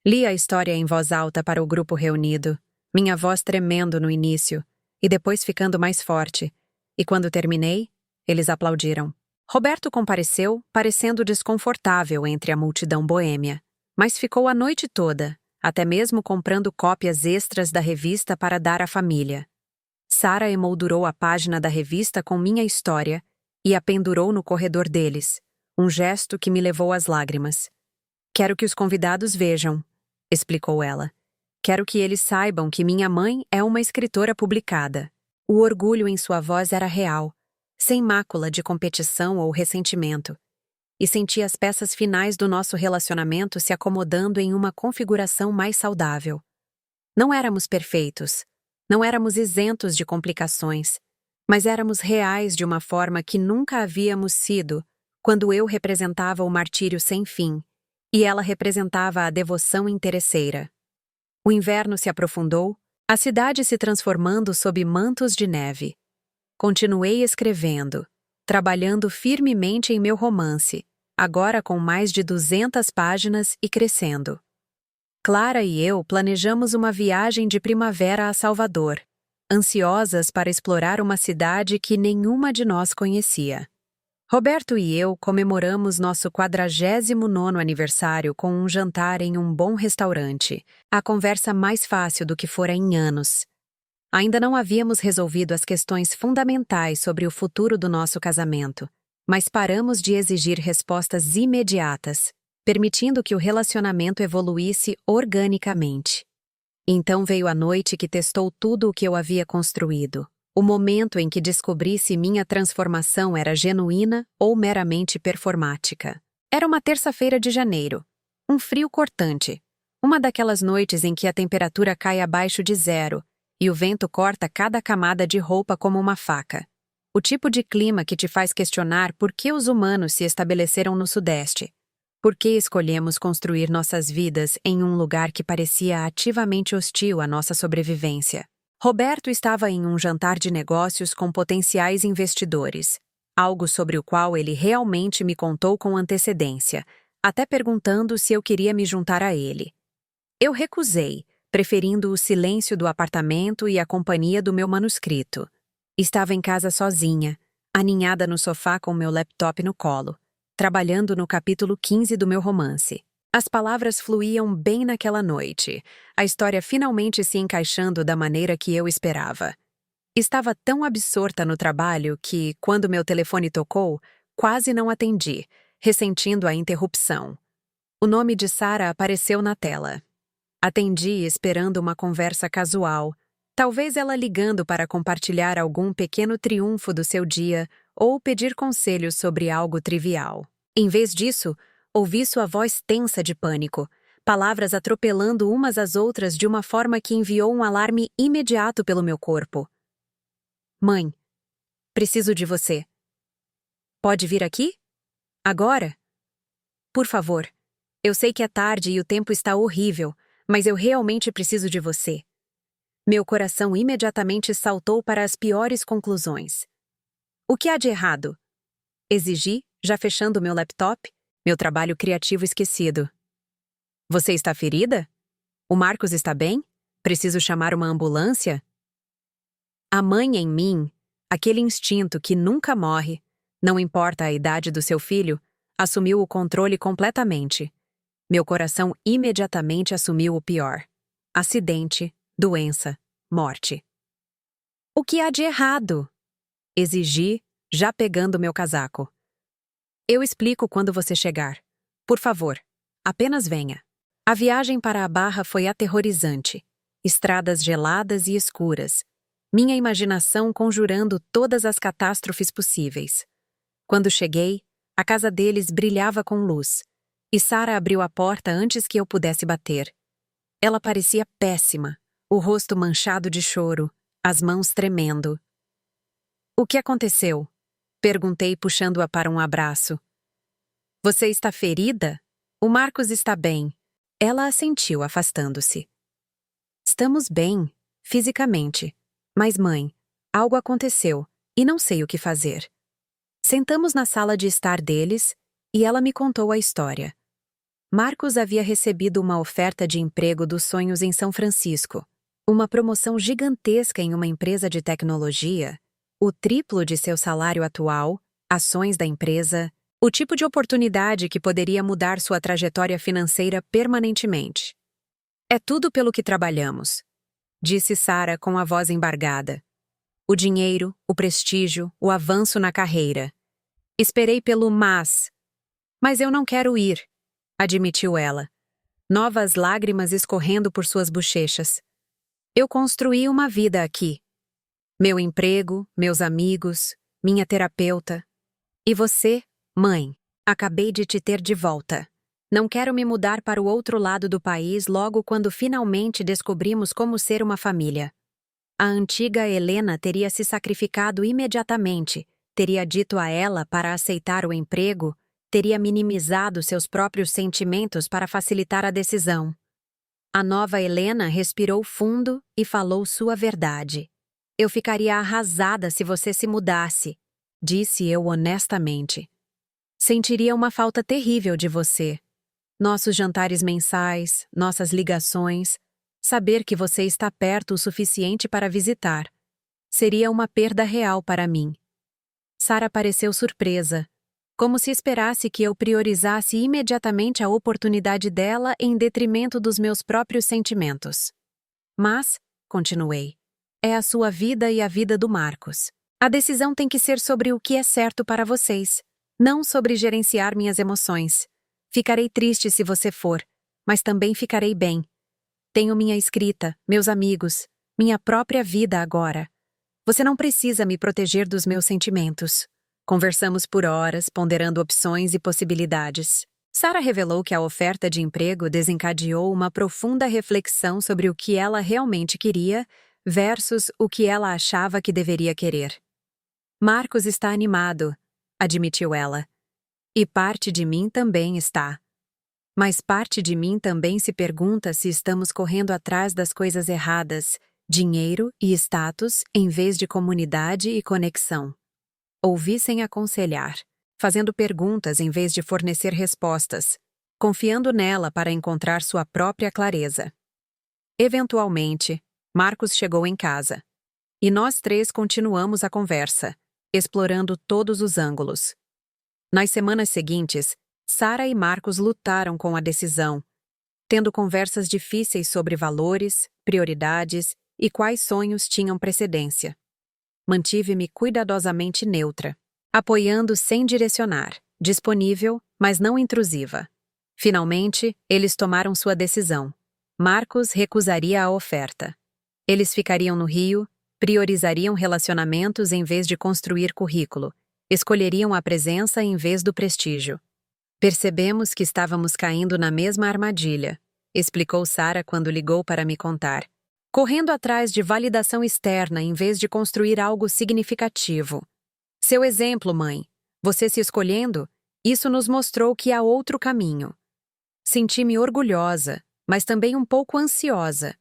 Li a história em voz alta para o grupo reunido, minha voz tremendo no início, e depois ficando mais forte, e quando terminei, eles aplaudiram. Roberto compareceu, parecendo desconfortável entre a multidão boêmia, mas ficou a noite toda, até mesmo comprando cópias extras da revista para dar à família. Sara emoldurou a página da revista com minha história e a pendurou no corredor deles, um gesto que me levou às lágrimas. Quero que os convidados vejam, explicou ela. Quero que eles saibam que minha mãe é uma escritora publicada. O orgulho em sua voz era real, sem mácula de competição ou ressentimento, e senti as peças finais do nosso relacionamento se acomodando em uma configuração mais saudável. Não éramos perfeitos. Não éramos isentos de complicações, mas éramos reais de uma forma que nunca havíamos sido quando eu representava o martírio sem fim e ela representava a devoção interesseira. O inverno se aprofundou, a cidade se transformando sob mantos de neve. Continuei escrevendo, trabalhando firmemente em meu romance, agora com mais de 200 páginas e crescendo. Clara e eu planejamos uma viagem de primavera a Salvador, ansiosas para explorar uma cidade que nenhuma de nós conhecia. Roberto e eu comemoramos nosso 49º aniversário com um jantar em um bom restaurante, a conversa mais fácil do que fora em anos. Ainda não havíamos resolvido as questões fundamentais sobre o futuro do nosso casamento, mas paramos de exigir respostas imediatas, permitindo que o relacionamento evoluísse organicamente. Então veio a noite que testou tudo o que eu havia construído, o momento em que descobri se minha transformação era genuína ou meramente performática. Era uma terça-feira de janeiro, um frio cortante, uma daquelas noites em que a temperatura cai abaixo de zero e o vento corta cada camada de roupa como uma faca. O tipo de clima que te faz questionar por que os humanos se estabeleceram no Sudeste. Por que escolhemos construir nossas vidas em um lugar que parecia ativamente hostil à nossa sobrevivência? Roberto estava em um jantar de negócios com potenciais investidores. algo sobre o qual ele realmente me contou com antecedência, até perguntando se eu queria me juntar a ele. Eu recusei, preferindo o silêncio do apartamento e a companhia do meu manuscrito. Estava em casa sozinha, aninhada no sofá com meu laptop no colo, trabalhando no capítulo 15 do meu romance. As palavras fluíam bem naquela noite, a história finalmente se encaixando da maneira que eu esperava. Estava tão absorta no trabalho que, quando meu telefone tocou, quase não atendi, ressentindo a interrupção. O nome de Sara apareceu na tela. Atendi esperando uma conversa casual, talvez ela ligando para compartilhar algum pequeno triunfo do seu dia ou pedir conselhos sobre algo trivial. Em vez disso, ouvi sua voz tensa de pânico, palavras atropelando umas às outras de uma forma que enviou um alarme imediato pelo meu corpo. Mãe, preciso de você. Pode vir aqui? Agora? Por favor. Eu sei que é tarde e o tempo está horrível, mas eu realmente preciso de você. Meu coração imediatamente saltou para as piores conclusões. O que há de errado? Exigi, já fechando meu laptop, meu trabalho criativo esquecido. Você está ferida? O Marcos está bem? Preciso chamar uma ambulância? A mãe em mim, aquele instinto que nunca morre, não importa a idade do seu filho, assumiu o controle completamente. Meu coração imediatamente assumiu o pior. Acidente, doença, morte. O que há de errado? Exigi, já pegando meu casaco. Eu explico quando você chegar. Por favor, apenas venha. A viagem para a Barra foi aterrorizante. Estradas geladas e escuras. Minha imaginação conjurando todas as catástrofes possíveis. Quando cheguei, a casa deles brilhava com luz, e Sara abriu a porta antes que eu pudesse bater. Ela parecia péssima, o rosto manchado de choro, as mãos tremendo. O que aconteceu? Perguntei, puxando-a para um abraço. Você está ferida? O Marcos está bem. Ela assentiu, afastando-se. Estamos bem, fisicamente. Mas, mãe, algo aconteceu, e não sei o que fazer. Sentamos na sala de estar deles, e ela me contou a história. Marcos havia recebido uma oferta de emprego dos sonhos em São Francisco, uma promoção gigantesca em uma empresa de tecnologia, o triplo de seu salário atual, ações da empresa, o tipo de oportunidade que poderia mudar sua trajetória financeira permanentemente. É tudo pelo que trabalhamos, disse Sara com a voz embargada. O dinheiro, o prestígio, o avanço na carreira. Esperei pelo mas eu não quero ir, admitiu ela, novas lágrimas escorrendo por suas bochechas. Eu construí uma vida aqui. Meu emprego, meus amigos, minha terapeuta. E você, mãe, acabei de te ter de volta. Não quero me mudar para o outro lado do país logo quando finalmente descobrimos como ser uma família. A antiga Helena teria se sacrificado imediatamente, teria dito a ela para aceitar o emprego, teria minimizado seus próprios sentimentos para facilitar a decisão. A nova Helena respirou fundo e falou sua verdade. Eu ficaria arrasada se você se mudasse, disse eu honestamente. Sentiria uma falta terrível de você. Nossos jantares mensais, nossas ligações, saber que você está perto o suficiente para visitar. Seria uma perda real para mim. Sara pareceu surpresa, como se esperasse que eu priorizasse imediatamente a oportunidade dela em detrimento dos meus próprios sentimentos. Mas, continuei, é a sua vida e a vida do Marcos. A decisão tem que ser sobre o que é certo para vocês, não sobre gerenciar minhas emoções. Ficarei triste se você for, mas também ficarei bem. Tenho minha escrita, meus amigos, minha própria vida agora. Você não precisa me proteger dos meus sentimentos. Conversamos por horas, ponderando opções e possibilidades. Sara revelou que a oferta de emprego desencadeou uma profunda reflexão sobre o que ela realmente queria versus o que ela achava que deveria querer. Marcos está animado, admitiu ela. E parte de mim também está. Mas parte de mim também se pergunta se estamos correndo atrás das coisas erradas, dinheiro e status em vez de comunidade e conexão. Ouvi sem aconselhar, fazendo perguntas em vez de fornecer respostas, confiando nela para encontrar sua própria clareza. Eventualmente, Marcos chegou em casa. E nós três continuamos a conversa, explorando todos os ângulos. Nas semanas seguintes, Sara e Marcos lutaram com a decisão, tendo conversas difíceis sobre valores, prioridades e quais sonhos tinham precedência. Mantive-me cuidadosamente neutra, apoiando sem direcionar, disponível, mas não intrusiva. Finalmente, eles tomaram sua decisão. Marcos recusaria a oferta. Eles ficariam no Rio, priorizariam relacionamentos em vez de construir currículo, escolheriam a presença em vez do prestígio. Percebemos que estávamos caindo na mesma armadilha, explicou Sara quando ligou para me contar. Correndo atrás de validação externa em vez de construir algo significativo. Seu exemplo, mãe. Você se escolhendo, isso nos mostrou que há outro caminho. Senti-me orgulhosa, mas também um pouco ansiosa.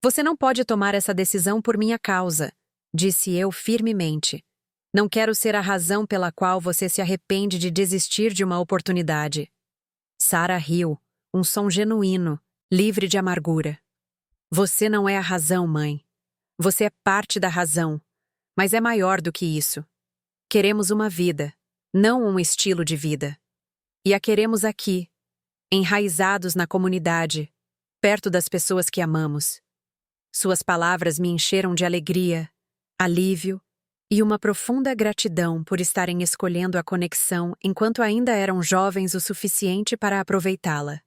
Você não pode tomar essa decisão por minha causa, disse eu firmemente. Não quero ser a razão pela qual você se arrepende de desistir de uma oportunidade. Sara riu, um som genuíno, livre de amargura. Você não é a razão, mãe. Você é parte da razão, mas é maior do que isso. Queremos uma vida, não um estilo de vida. E a queremos aqui, enraizados na comunidade, perto das pessoas que amamos. Suas palavras me encheram de alegria, alívio e uma profunda gratidão por estarem escolhendo a conexão enquanto ainda eram jovens o suficiente para aproveitá-la.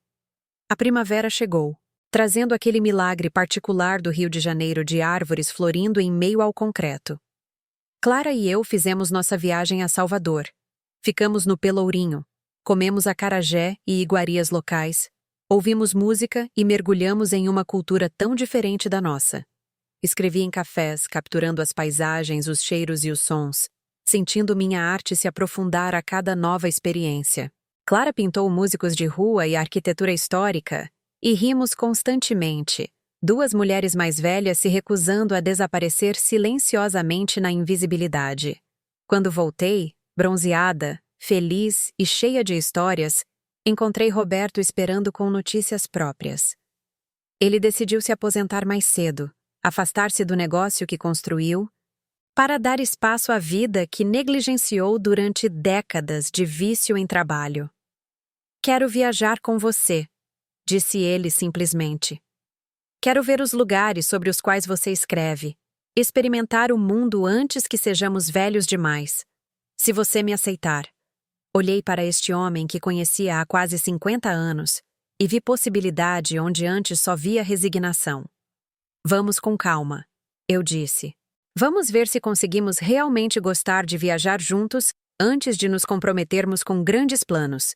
A primavera chegou, trazendo aquele milagre particular do Rio de Janeiro de árvores florindo em meio ao concreto. Clara e eu fizemos nossa viagem a Salvador. Ficamos no Pelourinho, comemos acarajé e iguarias locais, ouvimos música e mergulhamos em uma cultura tão diferente da nossa. Escrevi em cafés, capturando as paisagens, os cheiros e os sons, sentindo minha arte se aprofundar a cada nova experiência. Clara pintou músicos de rua e arquitetura histórica, e rimos constantemente, duas mulheres mais velhas se recusando a desaparecer silenciosamente na invisibilidade. Quando voltei, bronzeada, feliz e cheia de histórias, encontrei Roberto esperando com notícias próprias. Ele decidiu se aposentar mais cedo, afastar-se do negócio que construiu, para dar espaço à vida que negligenciou durante décadas de vício em trabalho. Quero viajar com você, disse ele simplesmente. Quero ver os lugares sobre os quais você escreve, experimentar o mundo antes que sejamos velhos demais. Se você me aceitar. Olhei para este homem que conhecia há quase 50 anos e vi possibilidade onde antes só via resignação. Vamos com calma, eu disse. Vamos ver se conseguimos realmente gostar de viajar juntos antes de nos comprometermos com grandes planos.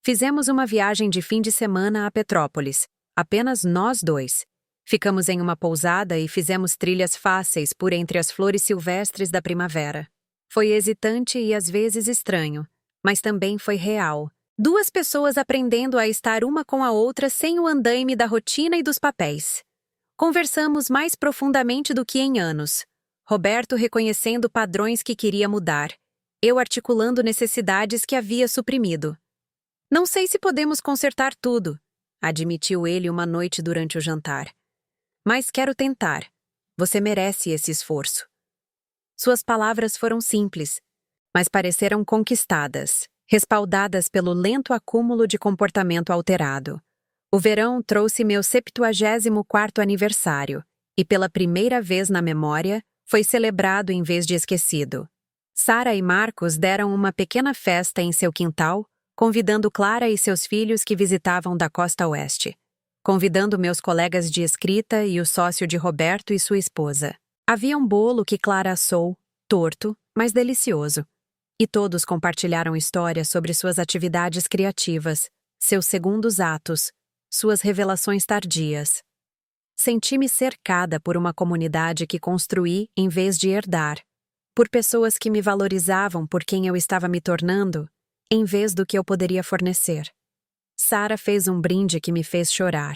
Fizemos uma viagem de fim de semana a Petrópolis, apenas nós dois. Ficamos em uma pousada e fizemos trilhas fáceis por entre as flores silvestres da primavera. Foi hesitante e às vezes estranho, mas também foi real. Duas pessoas aprendendo a estar uma com a outra sem o andaime da rotina e dos papéis. Conversamos mais profundamente do que em anos. Roberto reconhecendo padrões que queria mudar. Eu articulando necessidades que havia suprimido. Não sei se podemos consertar tudo, admitiu ele uma noite durante o jantar. Mas quero tentar. Você merece esse esforço. Suas palavras foram simples, mas pareceram conquistadas, respaldadas pelo lento acúmulo de comportamento alterado. O verão trouxe meu 74º aniversário, e pela primeira vez na memória, foi celebrado em vez de esquecido. Sara e Marcos deram uma pequena festa em seu quintal, convidando Clara e seus filhos que visitavam da costa oeste, convidando meus colegas de escrita e o sócio de Roberto e sua esposa. Havia um bolo que Clara assou, torto, mas delicioso. E todos compartilharam histórias sobre suas atividades criativas, seus segundos atos, suas revelações tardias. Senti-me cercada por uma comunidade que construí em vez de herdar, por pessoas que me valorizavam por quem eu estava me tornando, em vez do que eu poderia fornecer. Sara fez um brinde que me fez chorar.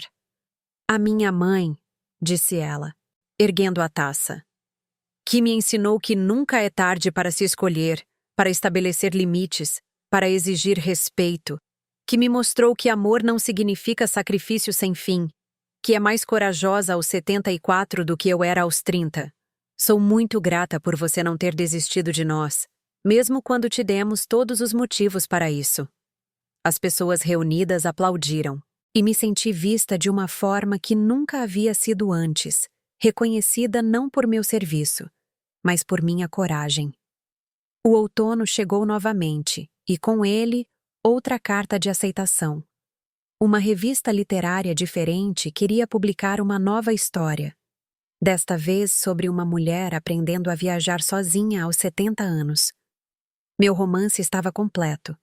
A minha mãe, disse ela, erguendo a taça. que me ensinou que nunca é tarde para se escolher, para estabelecer limites, para exigir respeito, que me mostrou que amor não significa sacrifício sem fim, que é mais corajosa aos 74 do que eu era aos 30. Sou muito grata por você não ter desistido de nós, mesmo quando te demos todos os motivos para isso. As pessoas reunidas aplaudiram, e me senti vista de uma forma que nunca havia sido antes, reconhecida não por meu serviço, mas por minha coragem. O outono chegou novamente, e com ele, outra carta de aceitação. Uma revista literária diferente queria publicar uma nova história, desta vez sobre uma mulher aprendendo a viajar sozinha aos 70 anos. Meu romance estava completo,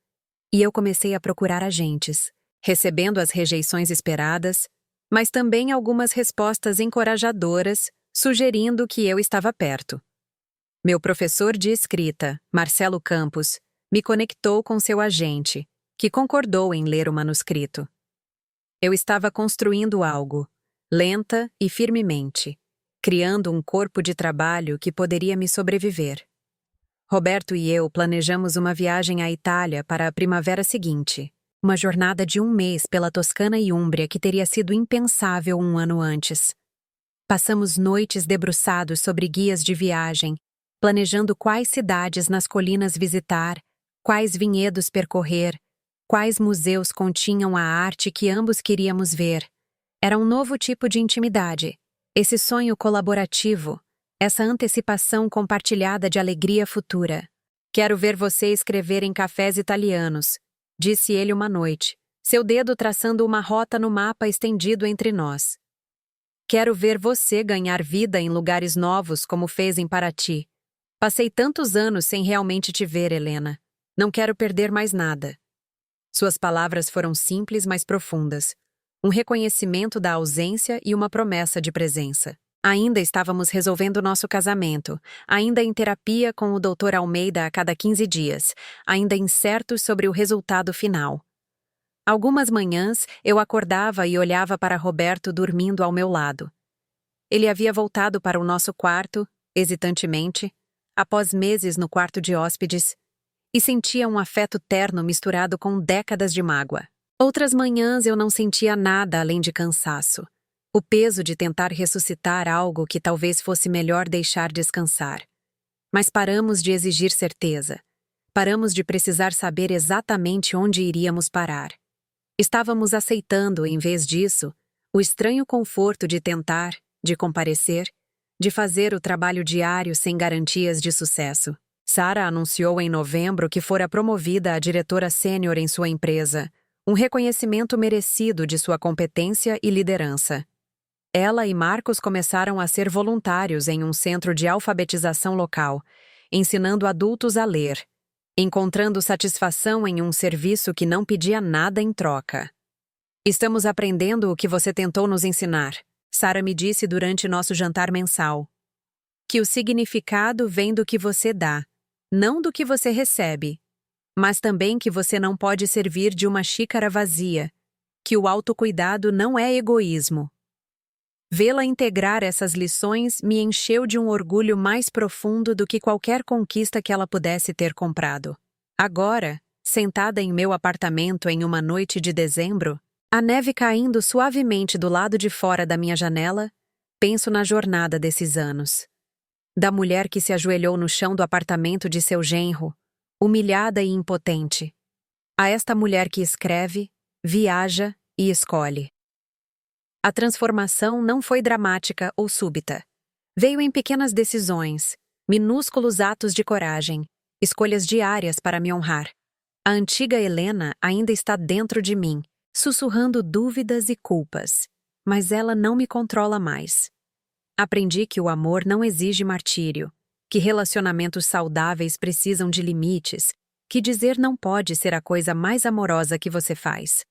e eu comecei a procurar agentes, recebendo as rejeições esperadas, mas também algumas respostas encorajadoras, sugerindo que eu estava perto. Meu professor de escrita, Marcelo Campos, me conectou com seu agente, que concordou em ler o manuscrito. Eu estava construindo algo, lenta e firmemente, criando um corpo de trabalho que poderia me sobreviver. Roberto e eu planejamos uma viagem à Itália para a primavera seguinte, uma jornada de 1 mês pela Toscana e Úmbria que teria sido impensável 1 ano antes. Passamos noites debruçados sobre guias de viagem, planejando quais cidades nas colinas visitar, quais vinhedos percorrer, quais museus continham a arte que ambos queríamos ver. Era um novo tipo de intimidade, esse sonho colaborativo, essa antecipação compartilhada de alegria futura. Quero ver você escrever em cafés italianos, disse ele uma noite, seu dedo traçando uma rota no mapa estendido entre nós. Quero ver você ganhar vida em lugares novos como fez em Paraty. Passei tantos anos sem realmente te ver, Helena. Não quero perder mais nada. Suas palavras foram simples, mas profundas. Um reconhecimento da ausência e uma promessa de presença. Ainda estávamos resolvendo nosso casamento, ainda em terapia com o Dr. Almeida a cada 15 dias, ainda incertos sobre o resultado final. Algumas manhãs, eu acordava e olhava para Roberto dormindo ao meu lado. Ele havia voltado para o nosso quarto, hesitantemente, após meses no quarto de hóspedes, e sentia um afeto terno misturado com décadas de mágoa. Outras manhãs eu não sentia nada além de cansaço. O peso de tentar ressuscitar algo que talvez fosse melhor deixar descansar. Mas paramos de exigir certeza. Paramos de precisar saber exatamente onde iríamos parar. Estávamos aceitando, em vez disso, o estranho conforto de tentar, de comparecer, de fazer o trabalho diário sem garantias de sucesso. Sarah anunciou em novembro que fora promovida a diretora sênior em sua empresa, um reconhecimento merecido de sua competência e liderança. Ela e Marcos começaram a ser voluntários em um centro de alfabetização local, ensinando adultos a ler, encontrando satisfação em um serviço que não pedia nada em troca. Estamos aprendendo o que você tentou nos ensinar, Sarah me disse durante nosso jantar mensal. Que o significado vem do que você dá, não do que você recebe, mas também que você não pode servir de uma xícara vazia, que o autocuidado não é egoísmo. Vê-la integrar essas lições me encheu de um orgulho mais profundo do que qualquer conquista que ela pudesse ter comprado. Agora, sentada em meu apartamento em uma noite de dezembro, a neve caindo suavemente do lado de fora da minha janela, penso na jornada desses anos. Da mulher que se ajoelhou no chão do apartamento de seu genro, humilhada e impotente, a esta mulher que escreve, viaja e escolhe. A transformação não foi dramática ou súbita. Veio em pequenas decisões, minúsculos atos de coragem, escolhas diárias para me honrar. A antiga Helena ainda está dentro de mim, sussurrando dúvidas e culpas, mas ela não me controla mais. Aprendi que o amor não exige martírio, que relacionamentos saudáveis precisam de limites, que dizer não pode ser a coisa mais amorosa que você faz.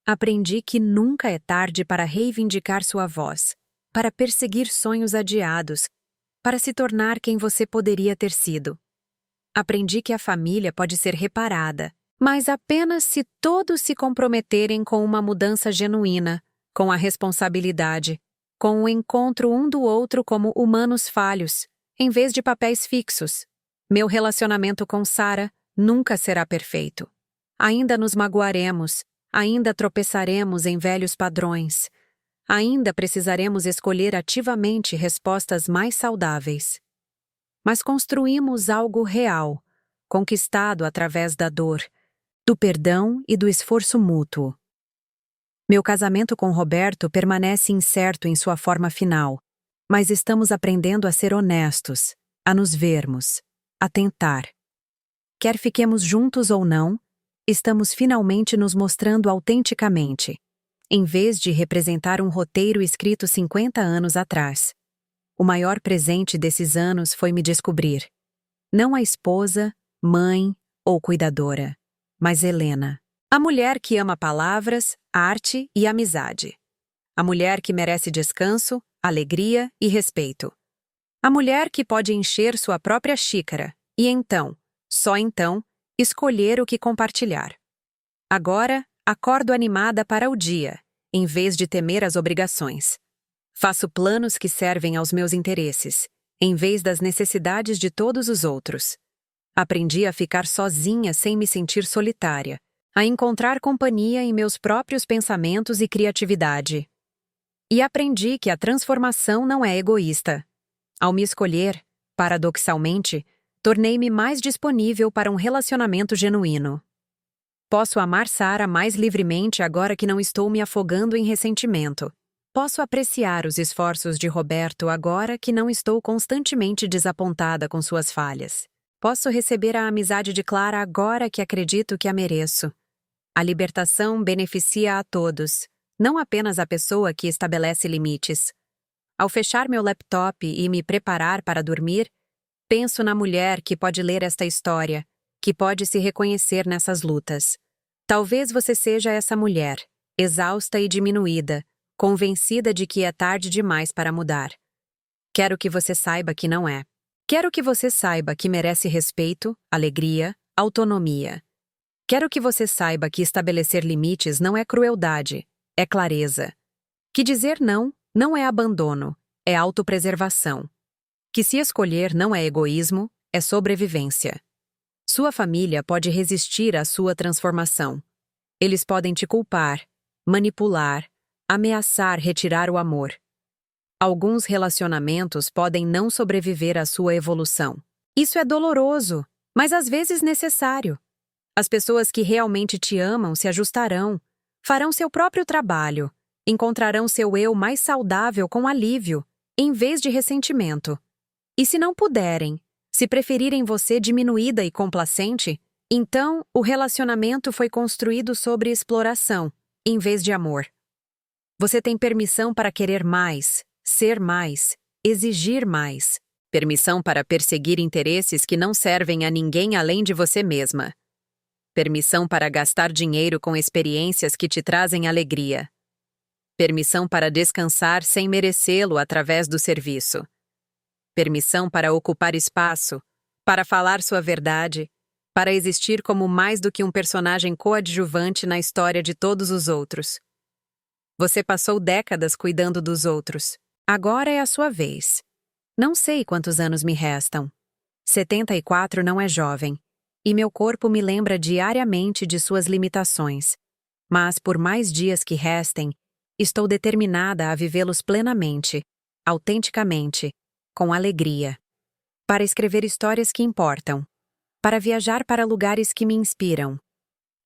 Aprendi que nunca é tarde para reivindicar sua voz, para perseguir sonhos adiados, para se tornar quem você poderia ter sido. Aprendi que a família pode ser reparada, mas apenas se todos se comprometerem com uma mudança genuína, com a responsabilidade, com o encontro um do outro como humanos falhos, em vez de papéis fixos. Meu relacionamento com Sarah nunca será perfeito. Ainda nos magoaremos, ainda tropeçaremos em velhos padrões. Ainda precisaremos escolher ativamente respostas mais saudáveis. Mas construímos algo real, conquistado através da dor, do perdão e do esforço mútuo. Meu casamento com Roberto permanece incerto em sua forma final, mas estamos aprendendo a ser honestos, a nos vermos, a tentar. Quer fiquemos juntos ou não, estamos finalmente nos mostrando autenticamente, em vez de representar um roteiro escrito 50 anos atrás. O maior presente desses anos foi me descobrir. Não a esposa, mãe ou cuidadora, mas Helena. A mulher que ama palavras, arte e amizade. A mulher que merece descanso, alegria e respeito. A mulher que pode encher sua própria xícara e então, só então, escolher o que compartilhar. Agora, acordo animada para o dia, em vez de temer as obrigações. Faço planos que servem aos meus interesses, em vez das necessidades de todos os outros. Aprendi a ficar sozinha sem me sentir solitária, a encontrar companhia em meus próprios pensamentos e criatividade. E aprendi que a transformação não é egoísta. Ao me escolher, paradoxalmente, tornei-me mais disponível para um relacionamento genuíno. Posso amar Sarah mais livremente agora que não estou me afogando em ressentimento. Posso apreciar os esforços de Roberto agora que não estou constantemente desapontada com suas falhas. Posso receber a amizade de Clara agora que acredito que a mereço. A libertação beneficia a todos, não apenas a pessoa que estabelece limites. Ao fechar meu laptop e me preparar para dormir, penso na mulher que pode ler esta história, que pode se reconhecer nessas lutas. Talvez você seja essa mulher, exausta e diminuída, convencida de que é tarde demais para mudar. Quero que você saiba que não é. Quero que você saiba que merece respeito, alegria, autonomia. Quero que você saiba que estabelecer limites não é crueldade, é clareza. Que dizer não, não é abandono, é autopreservação. Que se escolher não é egoísmo, é sobrevivência. Sua família pode resistir à sua transformação. Eles podem te culpar, manipular, ameaçar retirar o amor. Alguns relacionamentos podem não sobreviver à sua evolução. Isso é doloroso, mas às vezes necessário. As pessoas que realmente te amam se ajustarão, farão seu próprio trabalho, encontrarão seu eu mais saudável com alívio, em vez de ressentimento. E se não puderem, se preferirem você diminuída e complacente, então o relacionamento foi construído sobre exploração, em vez de amor. Você tem permissão para querer mais, ser mais, exigir mais. Permissão para perseguir interesses que não servem a ninguém além de você mesma. Permissão para gastar dinheiro com experiências que te trazem alegria. Permissão para descansar sem merecê-lo através do serviço. Permissão para ocupar espaço, para falar sua verdade, para existir como mais do que um personagem coadjuvante na história de todos os outros. Você passou décadas cuidando dos outros. Agora é a sua vez. Não sei quantos anos me restam. 74 não é jovem, e meu corpo me lembra diariamente de suas limitações. Mas por mais dias que restem, estou determinada a vivê-los plenamente, autenticamente, com alegria. Para escrever histórias que importam. Para viajar para lugares que me inspiram.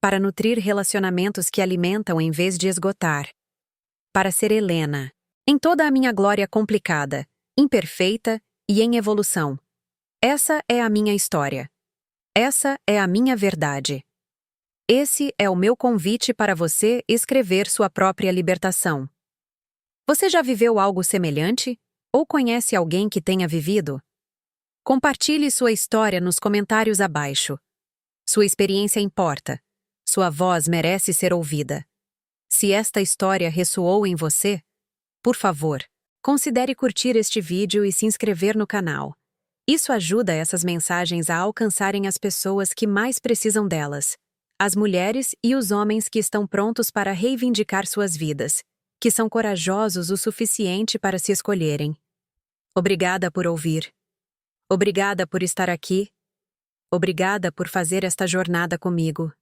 Para nutrir relacionamentos que alimentam em vez de esgotar. Para ser Helena, em toda a minha glória complicada, imperfeita e em evolução. Essa é a minha história. Essa é a minha verdade. Esse é o meu convite para você escrever sua própria libertação. Você já viveu algo semelhante? Ou conhece alguém que tenha vivido? Compartilhe sua história nos comentários abaixo. Sua experiência importa. Sua voz merece ser ouvida. Se esta história ressoou em você, por favor, considere curtir este vídeo e se inscrever no canal. Isso ajuda essas mensagens a alcançarem as pessoas que mais precisam delas, as mulheres e os homens que estão prontos para reivindicar suas vidas, que são corajosos o suficiente para se escolherem. Obrigada por ouvir. Obrigada por estar aqui. Obrigada por fazer esta jornada comigo.